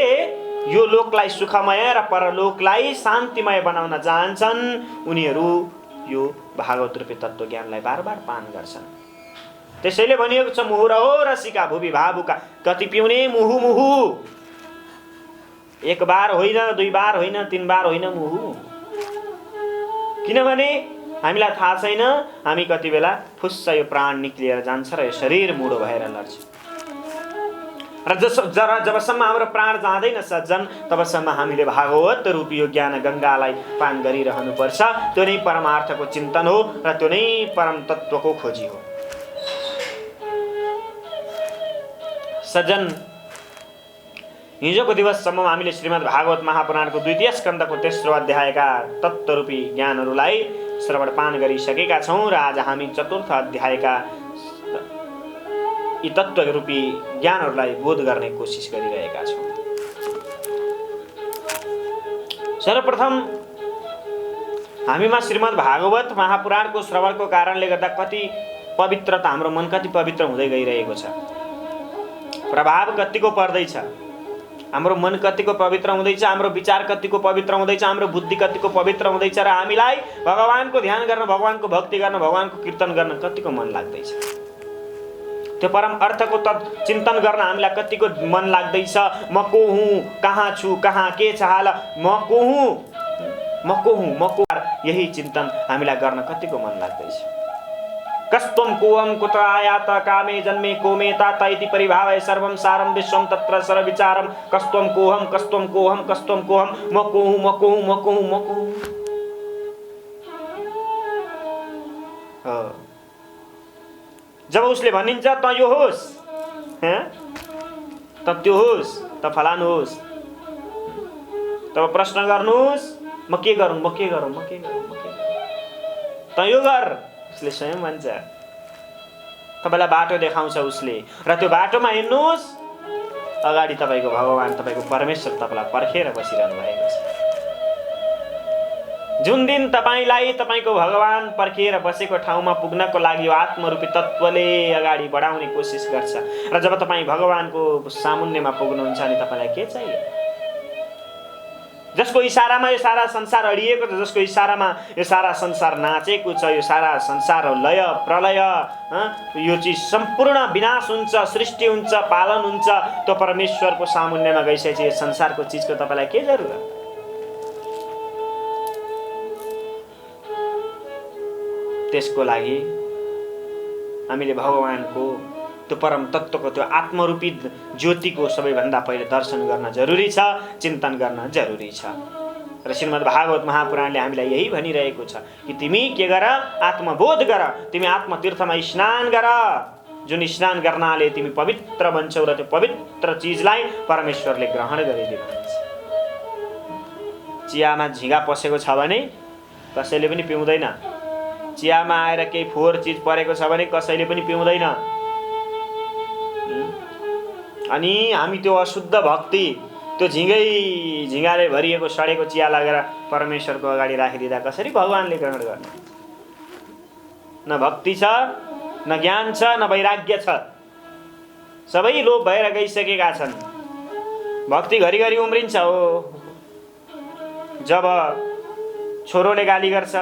यो लोकलाई सुखमय र परलोकलाई शान्तिमय बनाउन चाहन्छन्, उनीहरू यो भागवत रूपी तत्त्वज्ञानलाई बारबार पान गर्छन्। त्यसैले भनिएको छ, मुहुरहो रसिका भुवि भावुका, कति पिउने मुहु मुहु, एक बार होइन, दुई बार होइन, तीन बार होइन, मुहु। किनभने हामीलाई थाहा छैन हामी कति बेला फुस्स यो प्राण निक्लिएर जान्छ र यो शरीर मुडो भएर लड्छ। र जबसम्म हाम्रो प्राण जाँदैन सज्जन, तबसम्म हामीले भागवत रूपी यो ज्ञान गङ्गालाई पान गरिरहनुपर्छ। त्यो नै परमार्थको चिन्तन हो र त्यो नै परम तत्त्वको खोजी हो। सज्जन, हिजोको दिवससम्म हामीले श्रीमद् भागवत महापुराणको द्वितीय स्कन्धको तेस्रो अध्यायका तत्त्वरूपी ज्ञानहरूलाई श्रवण पान गरिसकेका छौँ र आज हामी चतुर्थ अध्यायका यी तत्त्वरूपी ज्ञानहरूलाई बोध गर्ने कोसिस गरिरहेका छौँ। सर्वप्रथम हामीमा श्रीमद् भागवत महापुराणको श्रवणको कारणले गर्दा कति पवित्रता, हाम्रो मन कति पवित्र हुँदै गइरहेको छ, प्रभाव कतिको पर्दैछ। हाम्रो मन कतिको पवित्र हुँदैछ, हाम्रो विचार कतिको पवित्र हुँदैछ, हाम्रो बुद्धि कतिको पवित्र हुँदैछ र हामीलाई भगवानको ध्यान गर्न, भगवानको भक्ति गर्न, भगवानको कीर्तन गर्न कतिको मन लाग्दैछ। त्यो परम अर्थको चिन्तन गर्न हामीलाई कतिको मन लाग्दैछ। म को हुँ, कहाँ छु, कहाँ के छ हाल, म को हुँ, म को हुँ, म को, यही चिन्तन हामीलाई गर्न कतिको मन लाग्दैछ। कस्त्वं कोऽहं कुत्र आयात कामे जन्मे कोमे तात इति परिभावय सर्वं सारं विश्वं तत्र सर्वविचारं कस्त्वं कोऽहं, कस्त्वं कोऽहं, कस्त्वं कोऽहं, म को हुँ, म को हुँ, म को हुँ, म को हुँ। जब उसले भनिन्छ त यो होस्, त त्यो होस्, त फलानु होस्, तब प्रश्न गर्नुहोस् म के गरौँ, म के गरौँ, म के गरौँ, म के गरौँ, त यो गर, उसले स्वयं भन्छ। तपाईँलाई बाटो देखाउँछ उसले, र त्यो बाटोमा हिँड्नुहोस्, अगाडि तपाईँको भगवान, तपाईँको परमेश्वर तपाईँलाई पर्खेर बसिरहनु भएको छ। जुन दिन तपाईँलाई तपाईँको भगवान पर्खेर बसेको ठाउँमा पुग्नको लागि आत्मरूपी तत्त्वले अगाडि बढाउने कोसिस गर्छ, र जब तपाईँ भगवानको सामुन्नेमा पुग्नुहुन्छ अनि तपाईँलाई के चाहियो? जसको इसारामा यो सारा संसार अडिएको छ, जसको इसारामा यो सारा संसार नाचेको छ, यो सारा संसार लय प्रलय, यो चिज सम्पूर्ण विनाश हुन्छ, सृष्टि हुन्छ, पालन हुन्छ, त्यो परमेश्वरको सामुन्नेमा गइसकेपछि यो संसारको चिजको तपाईँलाई के जरुरत? त्यसको लागि हामीले भगवानको त्यो परम तत्त्वको, त्यो आत्मरूपी ज्योतिको सबैभन्दा पहिले दर्शन गर्न जरुरी छ, चिन्तन गर्न जरुरी छ। र श्रीमद् भागवत महापुराणले हामीलाई यही भनिरहेको छ कि तिमी के गर, आत्मबोध गर, तिमी आत्मतीर्थमा स्नान गर, जुन स्नान गर्नाले तिमी पवित्र बन्छौ र त्यो पवित्र चिजलाई परमेश्वरले ग्रहण गरिदिनुहुन्छ। चियामा झिँगा पसेको छ भने कसैले पनि पिउँदैन, चियामा आएर केही फोहोर चिज परेको छ भने कसैले पनि पिउँदैन। अनि हामी त्यो अशुद्ध भक्ति, त्यो झिँगाले भरिएको सडेको चिया लगेर परमेश्वरको अगाडि राखिदिँदा कसरी भगवानले ग्रहण गर्ने? न भक्ति छ, न ज्ञान छ, न वैराग्य छ, सबै लोप भएर गइसकेका छन्। भक्ति घरिघरि उम्रिन्छ हो, जब छोरोले गाली गर्छ,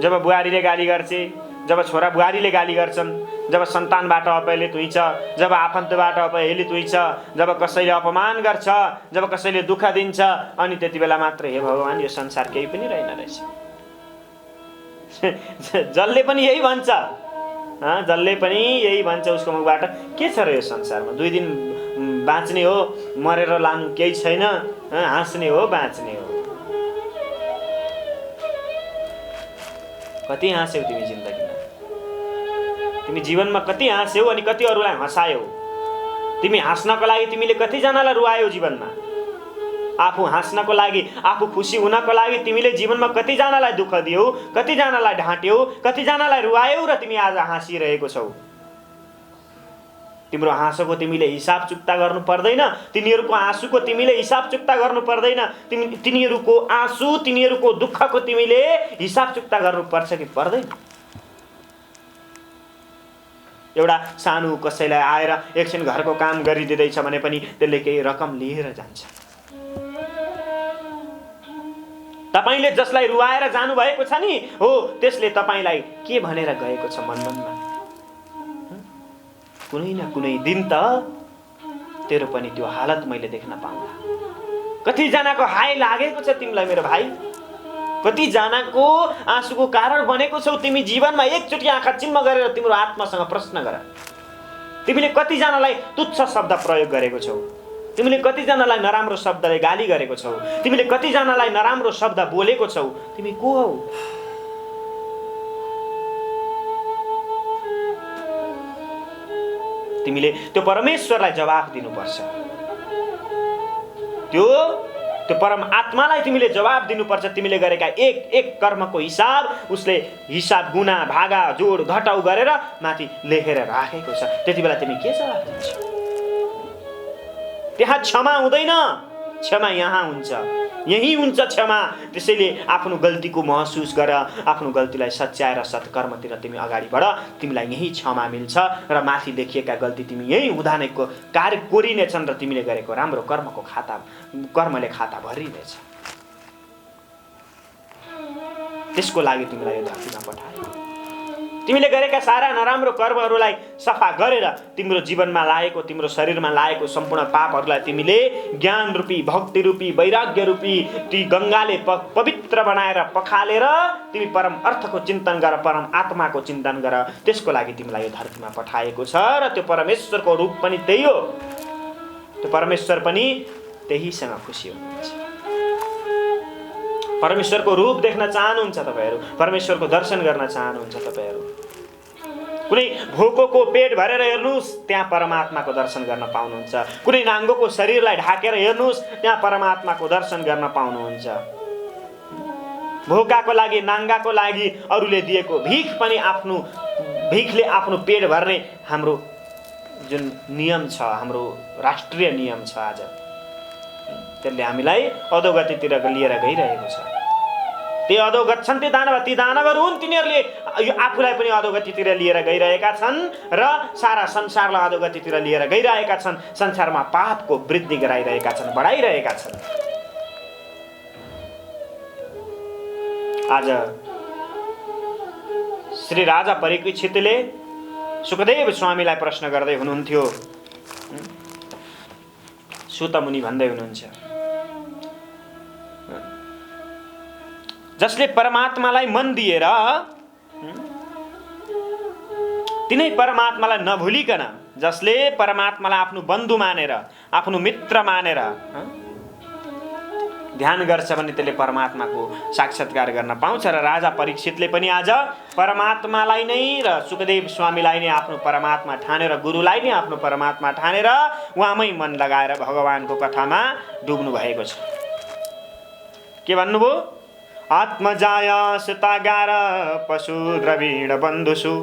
जब बुहारीले गाली गर्छे, जब छोरा बुहारीले गाली गर्छन्, जब सन्तानबाट अपहेलित हुन्छ, जब आफन्तबाट अपहेलित हुन्छ, जब कसैले अपमान गर्छ, जब कसैले दुःख दिन्छ, अनि त्यति बेला मात्र हे भगवान यो संसार केही पनि रहेन रहेछ। जसले पनि यही भन्छ, जसले पनि यही भन्छ उसको मुखबाट, के छ र यो संसारमा? 2 दिन बाँच्ने हो, मरेर लानु केही छैन, हाँस्ने हो, बाँच्ने हो। कति हाँस्यौ तिमी जिन्दगीमा? तिमी जीवनमा कति हाँस्यौ अनि कति अरूलाई हँसायौ? तिमी हाँस्नको लागि तिमीले कतिजनालाई रुवायौ जीवनमा? आफू हाँस्नको लागि, आफू खुसी हुनको लागि तिमीले जीवनमा कतिजनालाई दुःख दियौ, कतिजनालाई ढाँट्यौ, कतिजनालाई रुवायौ र तिमी आज हाँसिरहेको छौ। तिम्रो हाँसोको तिमीले हिसाब चुक्ता गर्नु पर्दैन, तिनीहरूको आँसुको तिमीले हिसाब चुक्ता गर्नु पर्दैन, तिनीहरूको आँसु, तिनीहरूको दुःखको तिमीले हिसाब चुक्ता गर्नुपर्छ कि पर्दैन? एउटा सानो कसैलाई आएर एकछिन घरको काम गरिदिँदैछ भने पनि त्यसले केही रकम लिएर जान्छ। तपाईले जसलाई रुवाएर जानुभएको छ नि हो, त्यसले तपाईलाई के भनेर गएको छ मनमनमा? कुनै न कुनै दिन त तेरो पनि त्यो हालत मैले देख्न पाउँला। कतिजनाको हाय लागेको छ तिमीलाई मेरो भाइ, कतिजनाको आँसुको कारण बनेको छौ तिमी जीवनमा। एकचोटि आँखा चिम्म गरेर तिम्रो आत्मासँग प्रश्न गर, तिमीले कतिजनालाई तुच्छ शब्द प्रयोग गरेको छौ, तिमीले कतिजनालाई नराम्रो शब्दले गाली गरेको छौ, तिमीले कतिजनालाई नराम्रो शब्द बोलेको छौ। तिमी को हौ? तिमीले त्यो परमेश्वरलाई जवाफ दिनुपर्छ। त्यो परम आत्मालाई तिमीले जवाब दिनुपर्छ। तिमीले गरेका एक एक कर्मको हिसाब उसले हिसाब गुना भागा जोड घटाउ गरेर माथि लेखेर राखेको छ। त्यति बेला तिमी के जवाफ दिन्छौ? त्यहाँ क्षमा हुँदैन, क्षमा यहाँ हुन्छ, यही हुन्छ क्षमा। त्यसैले आफ्नो गल्तीको महसुस गर, आफ्नो गल्तीलाई सच्याएर सत्कर्मतिर तिमी अगाडि बढ, तिमीलाई यही क्षमा मिल्छ र माथि देखिएका गल्ती तिमी यही हुँदानेको कार्य कोरिनेछन् र तिमीले गरेको राम्रो कर्मको कर्मले खाता भरिनेछ। त्यसको लागि तिमीलाई यो धरतीमा पठाए। तिमीले गरेका सारा नराम्रो कर्महरूलाई सफा गरेर तिम्रो जीवनमा लागेको, तिम्रो शरीरमा लागेको सम्पूर्ण पापहरूलाई तिमीले ज्ञान रूपी, भक्ति रूपी, वैराग्य रूपी ती गङ्गाले पवित्र बनाएर पखालेर तिमी परम अर्थको चिन्तन गर, परम आत्माको चिन्तन गर। त्यसको लागि तिमीलाई यो धरतीमा पठाएको छ र त्यो परमेश्वरको रूप पनि त्यही हो। त्यो परमेश्वर पनि त्यहीसँग खुसी हुनुहुन्छ। परमेश्वरको रूप देख्न चाहनुहुन्छ तपाईहरू, परमेश्वरको दर्शन गर्न चाहनुहुन्छ तपाईहरू, कुनै भोकोको पेट भरेर हेर्नुहोस्, त्यहाँ परमात्माको दर्शन गर्न पाउनुहुन्छ। कुनै नाङ्गोको शरीरलाई ढाकेर हेर्नुहोस्, त्यहाँ परमात्माको दर्शन गर्न पाउनुहुन्छ। भोकाको लागि, नाङ्गाको लागि अरूले दिएको भिख पनि आफ्नो भिखले आफ्नो पेट भर्ने हाम्रो जुन नियम छ, हाम्रो राष्ट्रिय नियम छ, आज त्यसले हामीलाई अधोगतितिर लिएर गइरहेको छ। ती अधोगत छन्, ती दानवहरू हुन्, तिनीहरूले आफूलाई पनि अधोगतितिर लिएर गइरहेका छन् र सारा संसारलाई अधोगतितिर लिएर गइरहेका छन्। संसारमा पापको वृद्धि गराइरहेका छन्, बढाइरहेका छन्। आज श्री राजा परीक्षितले सुखदेव स्वामीलाई प्रश्न गर्दै हुनुहुन्थ्यो। सुत मुनि भन्दै हुनुहुन्छ, जसले परमात्मालाई मन दिएर तिनै परमात्मालाई नभुलिकन, जसले परमात्मालाई आफ्नो बन्धु मानेर, आफ्नो मित्र मानेर ध्यान गर्छ भने त्यसले परमात्माको साक्षात्कार गर्न पाउँछ। र राजा परीक्षितले पनि आज परमात्मालाई नै र सुखदेव स्वामीलाई नै आफ्नो परमात्मा ठानेर, गुरुलाई नै आफ्नो परमात्मा ठानेर उहाँमै मन लगाएर भगवानको कथामा डुब्नु भएको छ। के भन्नुभयो? आत्मजाय सुतागार पशु द्रविड बन्धुषु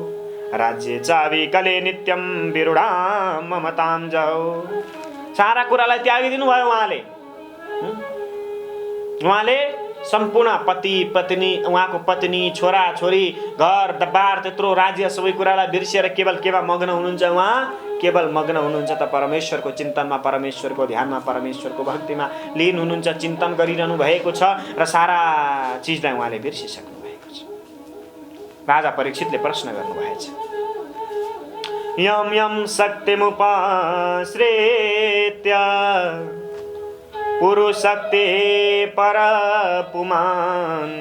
राज्य चाबी कले नित्यम विरुडाम ममताम जाओ। सारा कुरालाई त्यागिदिनु भयो उहाँले सम्पूर्ण पति पत्नी, उहाँको पत्नी, छोरा छोरी, घर दरबार, त्यत्रो राज्य, सबै कुरालाई बिर्सिएर केवल मग्न हुनुहुन्छ। उहाँ केवल मग्न हुनुहुन्छ त परमेश्वरको चिन्तनमा, परमेश्वरको ध्यानमा, परमेश्वरको भक्तिमा लीन हुनुहुन्छ, चिन्तन गरिरहनु भएको छ र सारा चिजलाई उहाँले बिर्सिसक्नु भएको छ। राजा परीक्षितले प्रश्न गर्नुभएछ, यम यम शक्तिमुपाश्रित्य पुरुषशक्ति पर पुमान्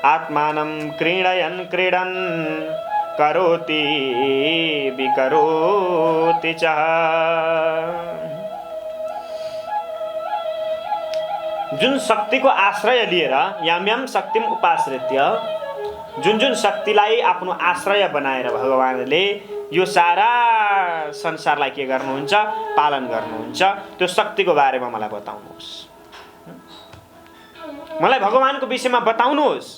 आत्मानं क्रीडयन् क्रीडन् करोति विकरोति च। जुन शक्तिको आश्रय लिएर, यम यम शक्तिम उपाश्रित्य, जुन शक्तिलाई आफ्नो आश्रय बनाएर भगवानले यो सारा संसारलाई के गर्नुहुन्छ? पालन गर्नुहुन्छ। त्यो शक्तिको बारेमा मलाई बताउनुहोस्, मलाई भगवानको विषयमा बताउनुहोस्,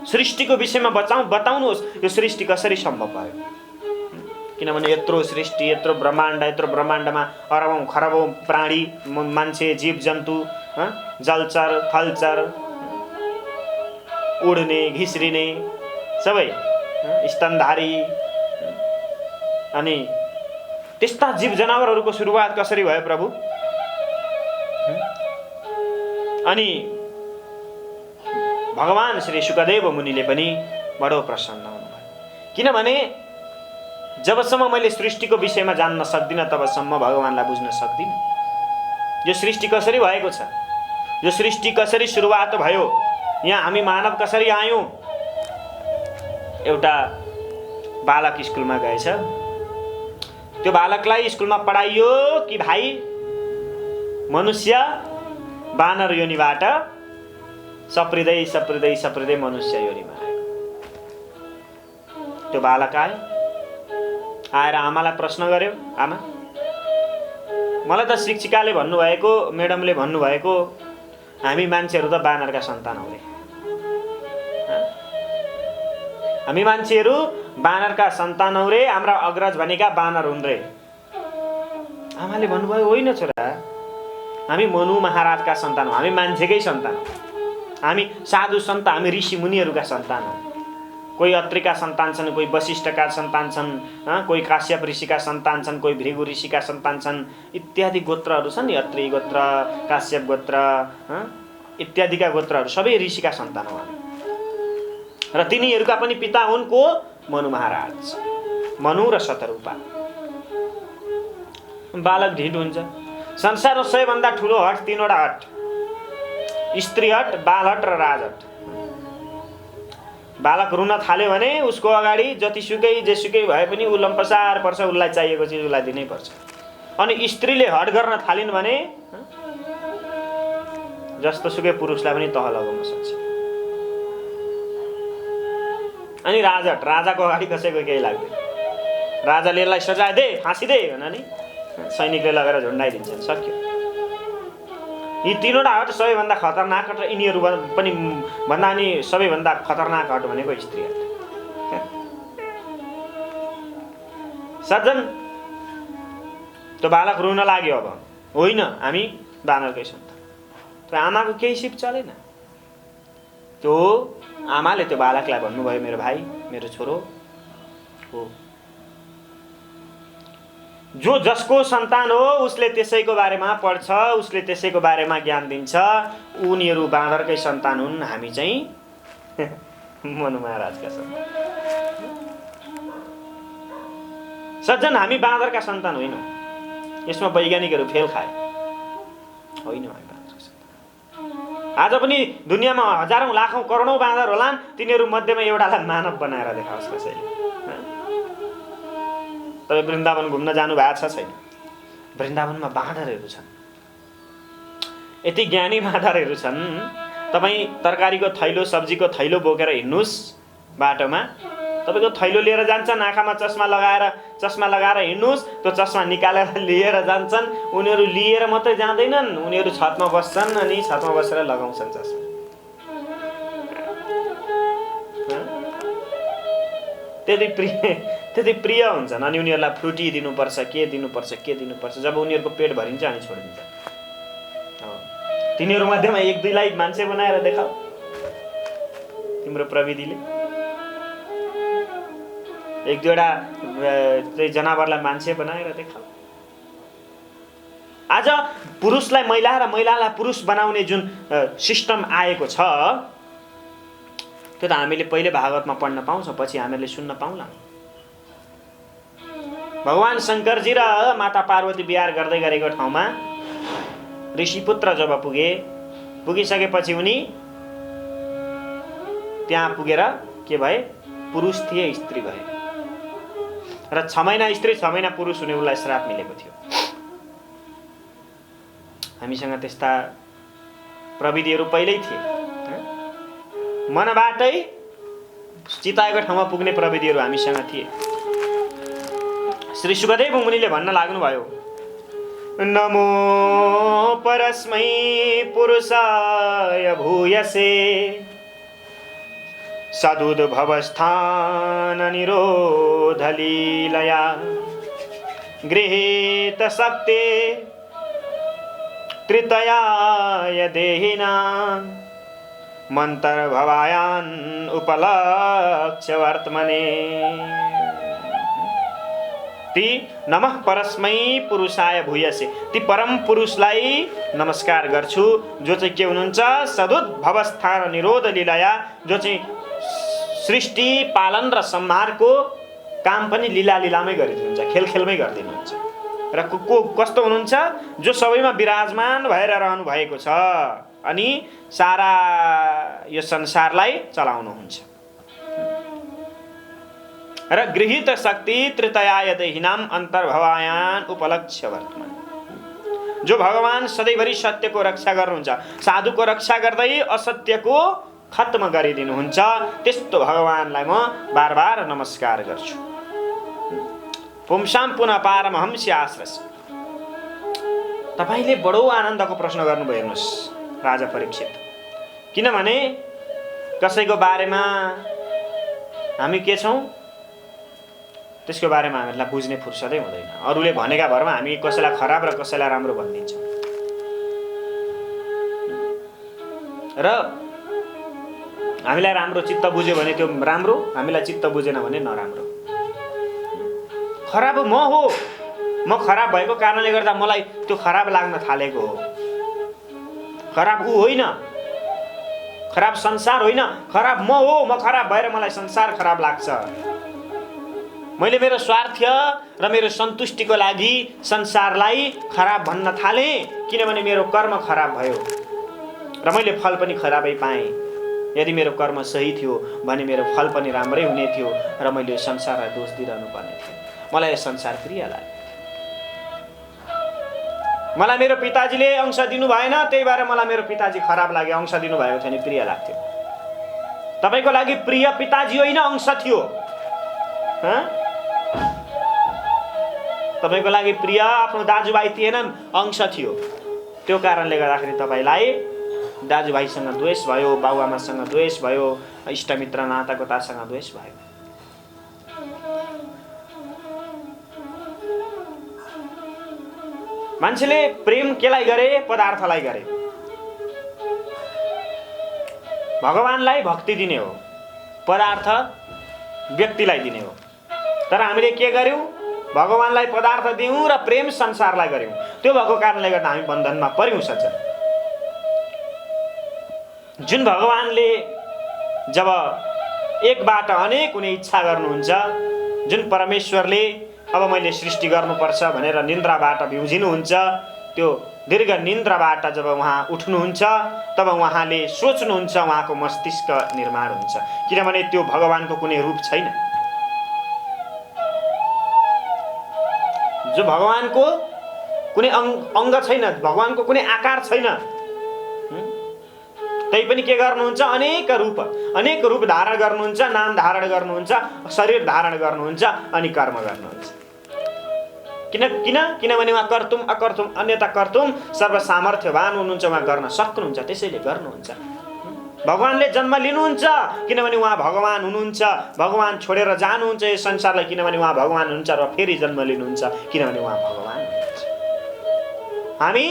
सृष्टिको विषयमा बताउनुहोस्। यो सृष्टि कसरी सम्भव भयो? किनभने यत्रो सृष्टि, यत्रो ब्रह्माण्डमा अरबौं खरबौं प्राणी, मान्छे, जीव जन्तु, जलचर थलचर, उड्ने घिस्रिने सबै, स्तनधारी, अनि त्यस्ता जीव जनावरहरूको सुरुवात कसरी भयो प्रभु? अनि भगवान श्री सुखदेव मुनिले पनि बडो प्रसन्न हुनुभयो। किनभने जबसम्म मैले सृष्टिको विषयमा जान्न सक्दिनँ तबसम्म भगवानलाई बुझ्न सक्दिनँ। यो सृष्टि कसरी भएको छ, यो सृष्टि कसरी सुरुवात भयो, यहाँ हामी मानव कसरी आयौँ। एउटा बालक स्कुलमा गएछ, त्यो बालकलाई स्कुलमा पढाइयो कि भाइ मनुष्य बानर योनिबाट सप्रिँदै सप्रिँदै सप्रिँदै मनुष्य योनिमा आयो। त्यो बालक आएर आमालाई प्रश्न गर्यो, आमा मलाई त शिक्षिकाले भन्नुभएको, म्याडमले भन्नुभएको हामी मान्छेहरू त बानरका सन्तान हो रे, हामी मान्छेहरू बानरका सन्तान हौ रे, हाम्रा अग्रज भनेका बानर हुन् रे। आमाले भन्नुभयो, होइन छोरा, हामी मनु महाराजका सन्तान हौँ, हामी मान्छेकै सन्तान हौँ, हामी साधु सन्त, हामी ऋषि मुनिहरूका सन्तान हौँ। कोही अत्रिका सन्तान छन्, कोही वशिष्ठका सन्तान छन्, कोही काश्यप ऋषिका सन्तान छन्, कोही भृगु ऋषिका सन्तान छन्, इत्यादि गोत्रहरू छन् नि, अत्रि गोत्र, काश्यप गोत्र इत्यादिका गोत्रहरू सबै ऋषिका सन्तान हौँ हामी। र तिनीहरूका पनि पिता हुन् को? मनु महाराज, मनु र शतरूपा। बालक ढिड हुन्छ। संसारमा सबैभन्दा ठुलो हट तीनवटा हट, स्त्री हट, बाल हट र राजहट। बालक रुन थाल्यो भने उसको अगाडि जतिसुकै जेसुकै भए पनि ऊ लम्पसार पर्छ, उसलाई चाहिएको चिज उसलाई दिनै पर्छ। अनि स्त्रीले हट गर्न थालिन् भने जस्तो सुकै पुरुषलाई पनि तह लगाउन सक्छ। अनि राजहट, राजाको अगाडि कसैको केही लाग्दैन। राजाले यसलाई सजाय दे, फाँसी दे भन नि सैनिकले लगेर झुन्डाइदिन्छन्, सक्यो। यी तीनवटा हट सबैभन्दा खतरनाक हट र यिनीहरू पनि भन्दा नि सबैभन्दा खतरनाक हट भनेको स्त्री हट। सज्जन, त्यो बालक रुन लाग्यो। अब होइन, हामी बानरकै सन्तान। त्यो आमाको केही सिप चलेन। त्यो आमाले त्यो बालकलाई भन्नुभयो, मेरो भाइ, मेरो छोरो हो, जो जसको सन्तान हो उसले त्यसैको बारेमा पढ्छ, उसले त्यसैको बारेमा ज्ञान दिन्छ। उनीहरू बाँदरकै सन्तान हुन्, हामी चाहिँ मनु महाराजका सन्तान। सज्जन, हामी बाँदरका सन्तान होइनौँ। यसमा वैज्ञानिकहरू फेल खाए। होइनौँ हामी बाँदरका सन्तान। आज पनि दुनियाँमा हजारौँ लाखौँ करोडौँ बाँदर होलान्, तिनीहरू मध्येमा एउटालाई मानव बनाएर देखाओस् कसैले। तपाईँ वृन्दावन घुम्न जानु भएको छ छैन? वृन्दावनमा बाँदरहरू छन्, यति ज्ञानी बाँदरहरू छन्। तपाईँ तरकारीको थैलो, सब्जीको थैलो बोकेर हिँड्नुहोस् बाटोमा, तपाईँको थैलो लिएर जान्छन्, आँखामा चस्मा लगाएर हिँड्नुहोस्, त्यो चस्मा निकालेर लिएर जान्छन्। उनीहरू लिएर मात्रै जाँदैनन्, उनीहरू छतमा बस्छन् अनि छतमा बसेर लगाउँछन् चस्मा। त्यति प्रिय हुन्छन्। अनि उनीहरूलाई फ्रुटी दिनुपर्छ, के दिनुपर्छ। जब उनीहरूको पेट भरिन्छ अनि छोडिदिन्छ। तिनीहरू मध्येमा एक दुईलाई मान्छे बनाएर देखाऊ तिम्रो प्रविधिले। एक दुईवटा चाहिँ जनावरलाई मान्छे बनाएर देखाऊ। आज पुरुषलाई महिला र महिलालाई पुरुष बनाउने जुन सिस्टम आएको छ, त्यो त हामीले पहिले भागवतमा पढ्न पाउँछौँ, पछि हामीले सुन्न पाउँला। भगवान शङ्करजी र माता पार्वती बिहार गर्दै गरेको ठाउँमा ऋषिपुत्र जब पुगिसकेपछि उनी त्यहाँ पुगेर के भए? पुरुष थिए, स्त्री भए। र 6 महिना स्त्री 6 महिना पुरुष हुने उसलाई श्राप मिलेको थियो। हामीसँग त्यस्ता प्रविधिहरू पहिल्यै थिए। मनबाटै चिताएको ठाउँमा पुग्ने प्रविधिहरू हामीसँग थिए। श्री सुखदेव मुनिले भन्न लाग्नुभयो, नमो परस्मै पुरुषाय भूयसे सदुद्भवस्थान निरोध लीलया गृहीत शक्ति त्रितयाय देहिनां मन्तर्भवायान् उपलक्ष्य वर्तमने। ती नमः परस्मै पुरुषाय भूयसे, ती परम पुरुषलाई नमस्कार गर्छु, जो चाहिँ के हुनुहुन्छ? सदुद्भवस्थान निरोध लीलाया, जो चाहिँ सृष्टि पालन र संहारको काम पनि लीलामै गरिदिनुहुन्छ, खेलखेलमै गरिदिनुहुन्छ। र को कस्तो हुनुहुन्छ? जो सबैमा विराजमान भएर रहनु भएको छ अनि सारा यो संसारलाई चलाउनुहुन्छ। र गृहीत शक्ति त्रितयाय देहिनाम अन्तर्भवायान उपलक्ष्य वर्तमान, जो भगवान सधैँभरि सत्यको रक्षा गर्नुहुन्छ, साधुको रक्षा गर्दै असत्यको खत्म गरिदिनुहुन्छ, त्यस्तो भगवानलाई म बार बार नमस्कार गर्छु। पुंसां पुनः पारमहंस्य आश्रय। तपाईले बडो आनन्दको प्रश्न गर्नुभयो हेर्नुहोस् राजा परीक्षित। किनभने कसैको बारेमा हामी के छौँ त्यसको बारेमा हामीलाई बुझ्ने फुर्सदै हुँदैन। अरूले भनेका भरमा हामी कसैलाई खराब र कसैलाई राम्रो भनिदिन्छौँ। र हामीलाई राम्रो चित्त बुझ्यो भने त्यो राम्रो, हामीलाई चित्त बुझेन भने नराम्रो। खराब म हो, म खराब भएको कारणले गर्दा मलाई त्यो खराब लाग्न थालेको हो। खराब ऊ होइन, खराब संसार होइन, खराब म हो। म खराब भएर मलाई संसार खराब लाग्छ। मैले मेरो स्वार्थ र मेरो सन्तुष्टिको लागि संसारलाई खराब भन्न थालेँ, किनभने मेरो कर्म खराब भयो र मैले फल पनि खराबै पाएँ। यदि मेरो कर्म सही थियो भने मेरो फल पनि राम्रै हुने थियो र मैले संसारलाई दोष दिइरहनु पर्ने थियो। मलाई यो संसार प्रिय लाग्यो। मलाई मेरो पिताजीले अंश दिनु भएन, त्यही भएर मलाई मेरो पिताजी खराब लाग्यो। अंश दिनु भएको थियो भने प्रिय लाग्थ्यो। तपाईको लागि प्रिय पिताजी होइन, अंश थियो। तपाईको लागि प्रिय आफ्नो दाजुभाइ थिएनन्, अंश थियो। त्यो कारणले गर्दाखेरि तपाईलाई दाजुभाइसँग द्वेष भयो, बाबुआमासँग द्वेष भयो, इष्टमित्र नातागोतासँग द्वेष भयो। मान्छेले प्रेम केलाई गरे? पदार्थलाई गरे। भगवानलाई भक्ति दिने हो, पदार्थ व्यक्तिलाई दिने हो। तर हामीले के गर्यौं? भगवानलाई पदार्थ दियौं र प्रेम संसारलाई गर्यौं। त्यो भएको कारणले गर्दा हामी बन्धनमा पर्यौं। सज्जन, जुन भगवानले जब एकबाट अनेक हुने इच्छा गर्नुहुन्छ, जुन परमेश्वरले अब मैले सृष्टि गर्नुपर्छ भनेर निन्द्राबाट भ्युजिनुहुन्छ, त्यो दीर्घ निन्द्राबाट जब उहाँ उठ्नुहुन्छ तब उहाँले सोच्नुहुन्छ, उहाँको मस्तिष्क निर्माण हुन्छ। किनभने त्यो भगवानको कुनै रूप छैन, जो भगवानको कुनै अङ्ग छैन, भगवानको कुनै आकार छैन। तै पनि के गर्नुहुन्छ? अनेक रूप धारण गर्नुहुन्छ, नाम धारण गर्नुहुन्छ, शरीर धारण गर्नुहुन्छ अनि कर्म गर्नुहुन्छ। किनभने उहाँ कर्तुम अकर्तुम अन्यथा कर्तुम सर्वसामर्थ्यवान हुनुहुन्छ, उहाँ गर्न सक्नुहुन्छ, त्यसैले गर्नुहुन्छ। भगवानले जन्म लिनुहुन्छ किनभने उहाँ भगवान हुनुहुन्छ। भगवान छोडेर जानुहुन्छ यस संसारलाई किनभने उहाँ भगवान हुनुहुन्छ, र फेरि जन्म लिनुहुन्छ किनभने उहाँ भगवान हुनुहुन्छ। हामी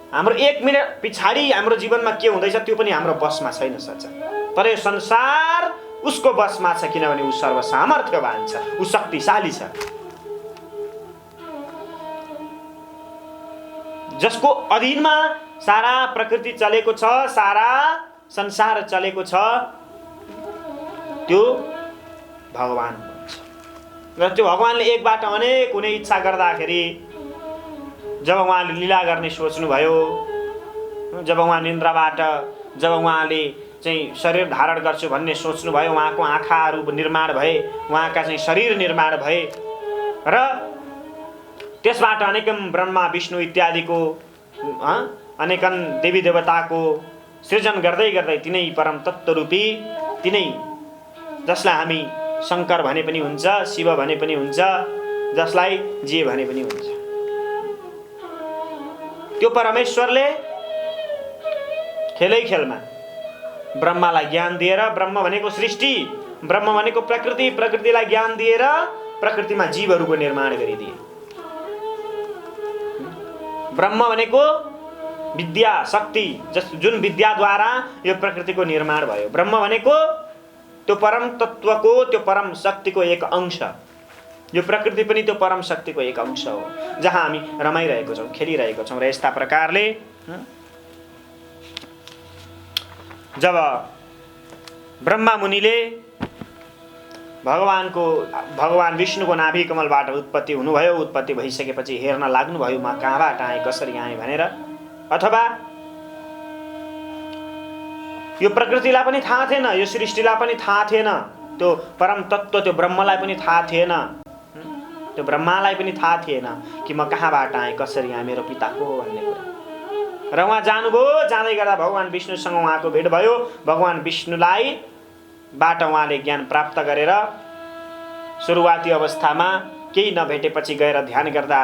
हाम्रो 1 मिनेट पछाडि हाम्रो जीवनमा के हुँदैछ त्यो पनि हाम्रो बसमा छैन सच्चा। तर यो संसार उसको बसमा छ किनभने ऊ सर्वसामर्थ्यवान छ, ऊ शक्तिशाली छ। जसको अधीनमा सारा प्रकृति चलेको छ, सारा संसार चलेको छ, त्यो भगवान हुनुहुन्छ। र त्यो भगवानले एकबाट अनेक हुने इच्छा गर्दाखेरि जब उहाँले लीला गर्ने सोच्नुभयो, जब उहाँ निन्द्राबाट जब उहाँले चाहिँ शरीर धारण गर्छु भन्ने सोच्नुभयो, उहाँको आँखाहरू निर्माण भए, उहाँका चाहिँ शरीर निर्माण भए र त्यसबाट अनेकन ब्रह्मा विष्णु इत्यादिको अनेकन देवी देवताको सृजन गर्दै गर्दै तिनै परम तत्त्वरूपी, तिनै जसलाई हामी शङ्कर भने पनि हुन्छ, शिव भने पनि हुन्छ, जसलाई जे भने पनि हुन्छ, त्यो परमेश्वरले खेलै खेलमा ब्रह्मालाई ज्ञान दिएर, ब्रह्म भनेको सृष्टि, ब्रह्म भनेको प्रकृति, प्रकृतिलाई ज्ञान दिएर प्रकृतिमा जीवहरूको निर्माण गरिदिए। ब्रह्म भनेको विद्या शक्ति, जुन विद्याद्वारा यो प्रकृतिको निर्माण भयो। ब्रह्म भनेको त्यो परम तत्त्वको, त्यो परम शक्तिको एक अंश। यो प्रकृति पनि त्यो परम शक्तिको एक अंश हो, जहाँ हामी रमाइरहेको छौँ, खेलिरहेको छौँ। र यस्ता प्रकारले जब ब्रह्मा मुनिले भगवान विष्णुको नाभि कमलबाट उत्पत्ति हुनुभयो, उत्पत्ति भइसकेपछि हेर्न लाग्नुभयो म कहाँबाट आएँ, कसरी आएँ भनेर। अथवा यो प्रकृतिलाई पनि थाहा थिएन, यो सृष्टिलाई पनि थाहा थिएन, त्यो परम तत्त्व त्यो ब्रह्मलाई पनि थाहा थिएन, त्यो ब्रह्मालाई पनि थाहा थिएन कि म कहाँबाट आएँ, कसरी आएँ, मेरो पिता को हो भन्ने कुरा। र उहाँ जानुभयो, जाँदै गर्दा भगवान विष्णुसँग उहाँको भेट भयो। भगवान विष्णुलाई बाट उहाँले ज्ञान प्राप्त गरेर सुरुवाती अवस्थामा केही नभेटेपछि गएर ध्यान गर्दा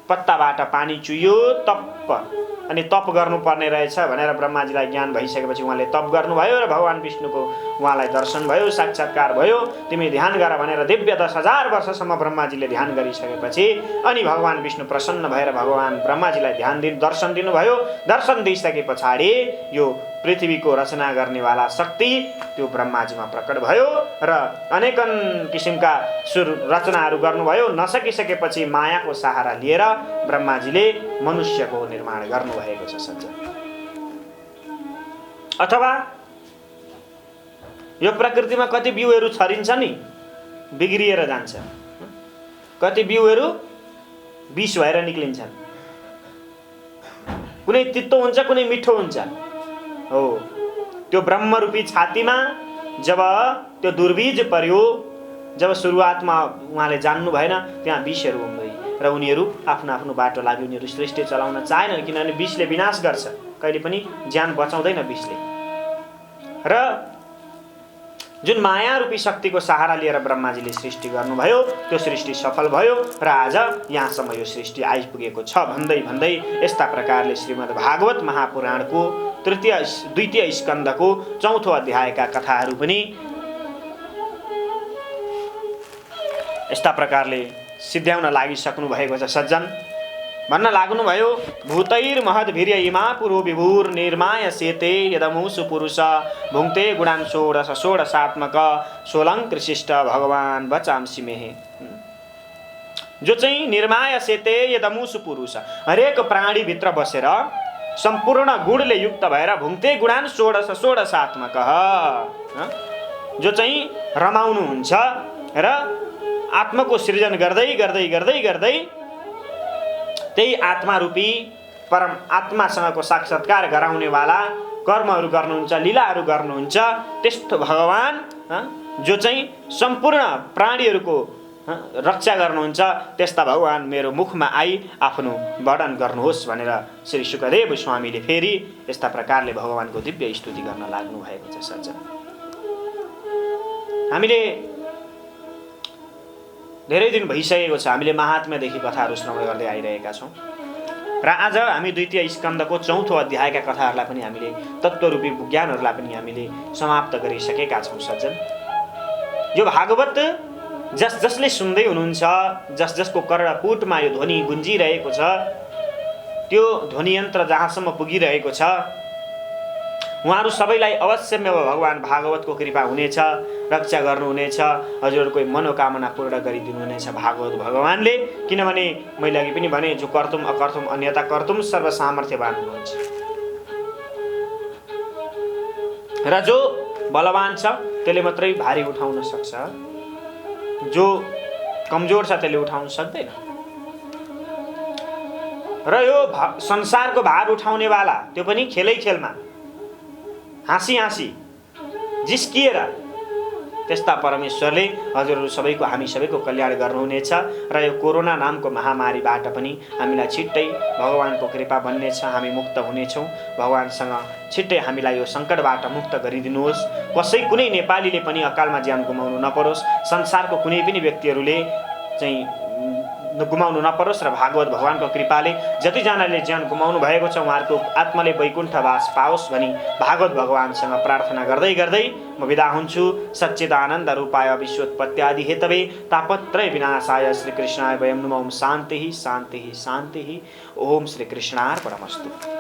पत्ताबाट पानी चुइयो, तप्प अनि तप गर्नुपर्ने रहेछ भनेर ब्रह्माजीलाई ज्ञान भइसकेपछि उहाँले तप गर्नुभयो र भगवान् विष्णुको उहाँलाई दर्शन भयो, साक्षात्कार भयो। तिमी ध्यान गर भनेर दिव्य 10,000 वर्षसम्म ब्रह्माजीले ध्यान गरिसकेपछि अनि भगवान् विष्णु प्रसन्न भएर भगवान् ब्रह्माजीलाई दर्शन दिनुभयो। दर्शन दिइसके पछाडि यो पृथ्वीको रचना गर्नेवाला शक्ति त्यो ब्रह्माजीमा प्रकट भयो र अनेकन किसिमका रचनाहरू गर्नुभयो। नसकिसकेपछि मायाको सहारा लिएर ब्रह्माजीले मनुष्यको निर्माण गर्नुभएको छ सज्जन। अथवा यो प्रकृतिमा कति बिउहरू छरिन्छ नि, बिग्रिएर जान्छ। कति बिउहरू विष भएर निक्लिन्छन्। कुनै तितो हुन्छ, कुनै मिठो हुन्छ। हो, त्यो ब्रह्मरूपी छातीमा जब त्यो दुर्बीज पर्यो, जब सुरुवातमा उहाँले जान्नु भएन त्यहाँ विषहरू उम्दै र उनीहरू आफ्नो आफ्नो बाटो लाग्यो। उनीहरू सृष्टि चलाउन चाहेनन् किनभने विषले विनाश गर्छ, कहिले पनि ज्यान बचाउँदैन विषले। र जुन माया रूपी शक्तिको सहारा लिएर ब्रह्माजीले सृष्टि गर्नुभयो त्यो सृष्टि सफल भयो र आज यहाँसम्म यो सृष्टि आइपुगेको छ भन्दै भन्दै यस्ता प्रकारले श्रीमद् भागवत महापुराणको द्वितीय स्कन्धको 4औं अध्यायका कथाहरू पनि यस्ता प्रकारले सिद्ध्याउन लागिसक्नु भएको छ सज्जन। भन्न लाग्नुभयो भूतैर्महद्भिर्य इमा पुरो विभुर निर्माय सेते यदमुसु पुरुष भुङ्क्ते गुणान् षोडशात्मक सोलङ्कृशिष्ट भगवान् बचांसि मेहे। जो चाहिँ निर्माय सेते यदमुसु पुरुष, हरेक प्राणीभित्र बसेर सम्पूर्ण गुणले युक्त भएर भुङ्क्ते गुणान् षोडशात्मक, जो चाहिँ रमाउनुहुन्छ र आत्माको सृजन गर्दै गर्दै गर्दै गर्दै त्यही आत्मा रूपी परम आत्मासँगको साक्षात्कार गराउनेवाला कर्महरू गर्नुहुन्छ, लीलाहरू गर्नुहुन्छ। त्यस्तो भगवान् जो चाहिँ सम्पूर्ण प्राणीहरूको रक्षा गर्नुहुन्छ, त्यस्ता भगवान् मेरो मुखमा आई आफ्नो वर्णन गर्नुहोस् भनेर श्री शुकदेव स्वामीले फेरि यस्ता प्रकारले भगवानको दिव्य स्तुति गर्न लाग्नु भएको छ सज्जन। हामीले धेरै दिन भइसकेको छ हामीले महात्म्यदेखि कथाहरू श्रवण गर्दै आइरहेका छौँ र आज हामी द्वितीय स्कन्धको 4औं अध्यायका कथाहरूलाई पनि हामीले तत्त्वरूपी ज्ञानहरूलाई पनि हामीले समाप्त गरिसकेका छौँ सज्जन। यो भागवत जसले सुन्दै हुनुहुन्छ, जसको कर्णपुटमा यो ध्वनि गुन्जिरहेको छ, त्यो ध्वनि यन्त्र जहाँसम्म पुगिरहेको छ उहाँहरू सबैलाई अवश्य भगवान् भागवतको कृपा हुनेछ, रक्षा गर्नुहुनेछ, हजुरहरूको मनोकामना पूर्ण गरिदिनुहुनेछ भागवत भगवानले। किनभने मैले अघि पनि भने जो कर्तुम अकर्तुम अन्यथा कर्तुम सर्वसामर्थ्यवान हुनुहुन्छ र जो बलवान छ त्यसले मात्रै भारी उठाउन सक्छ, जो कमजोर छ त्यसले उठाउन सक्दैन। र यो संसारको भार उठाउनेवाला त्यो पनि खेलै खेलमा हाँसी हाँसी जिस्किएर त्यस्ता परमेश्वरले हजुरहरू सबैको हामी सबैको कल्याण गर्नुहुनेछ र यो कोरोना नामको महामारीबाट पनि हामीलाई छिट्टै भगवानको कृपा बन्नेछ, हामी मुक्त हुनेछौँ। भगवानसँग छिट्टै हामीलाई यो सङ्कटबाट मुक्त गरिदिनुहोस्। कुनै नेपालीले पनि अकालमा ज्यान गुमाउनु नपरोस्, संसारको कुनै पनि व्यक्तिहरूले चाहिँ गुमाउनु नपरोस् र भागवत भगवानको कृपाले जतिजनाले ज्यान गुमाउनु भएको छ उहाँहरूको आत्माले वैकुण्ठवास पाओस् भनी भागवत भगवानसँग प्रार्थना गर्दै गर्दै म बिदा हुन्छु। सच्चिदानन्द रूपाय विश्वोत्पत्त्यादि हेतवे तापत्रय विनाशाय श्रीकृष्णाय वयं नमः। ओम शान्तिः शान्तिः शान्तिः। ओम श्रीकृष्णार्पणमस्तु।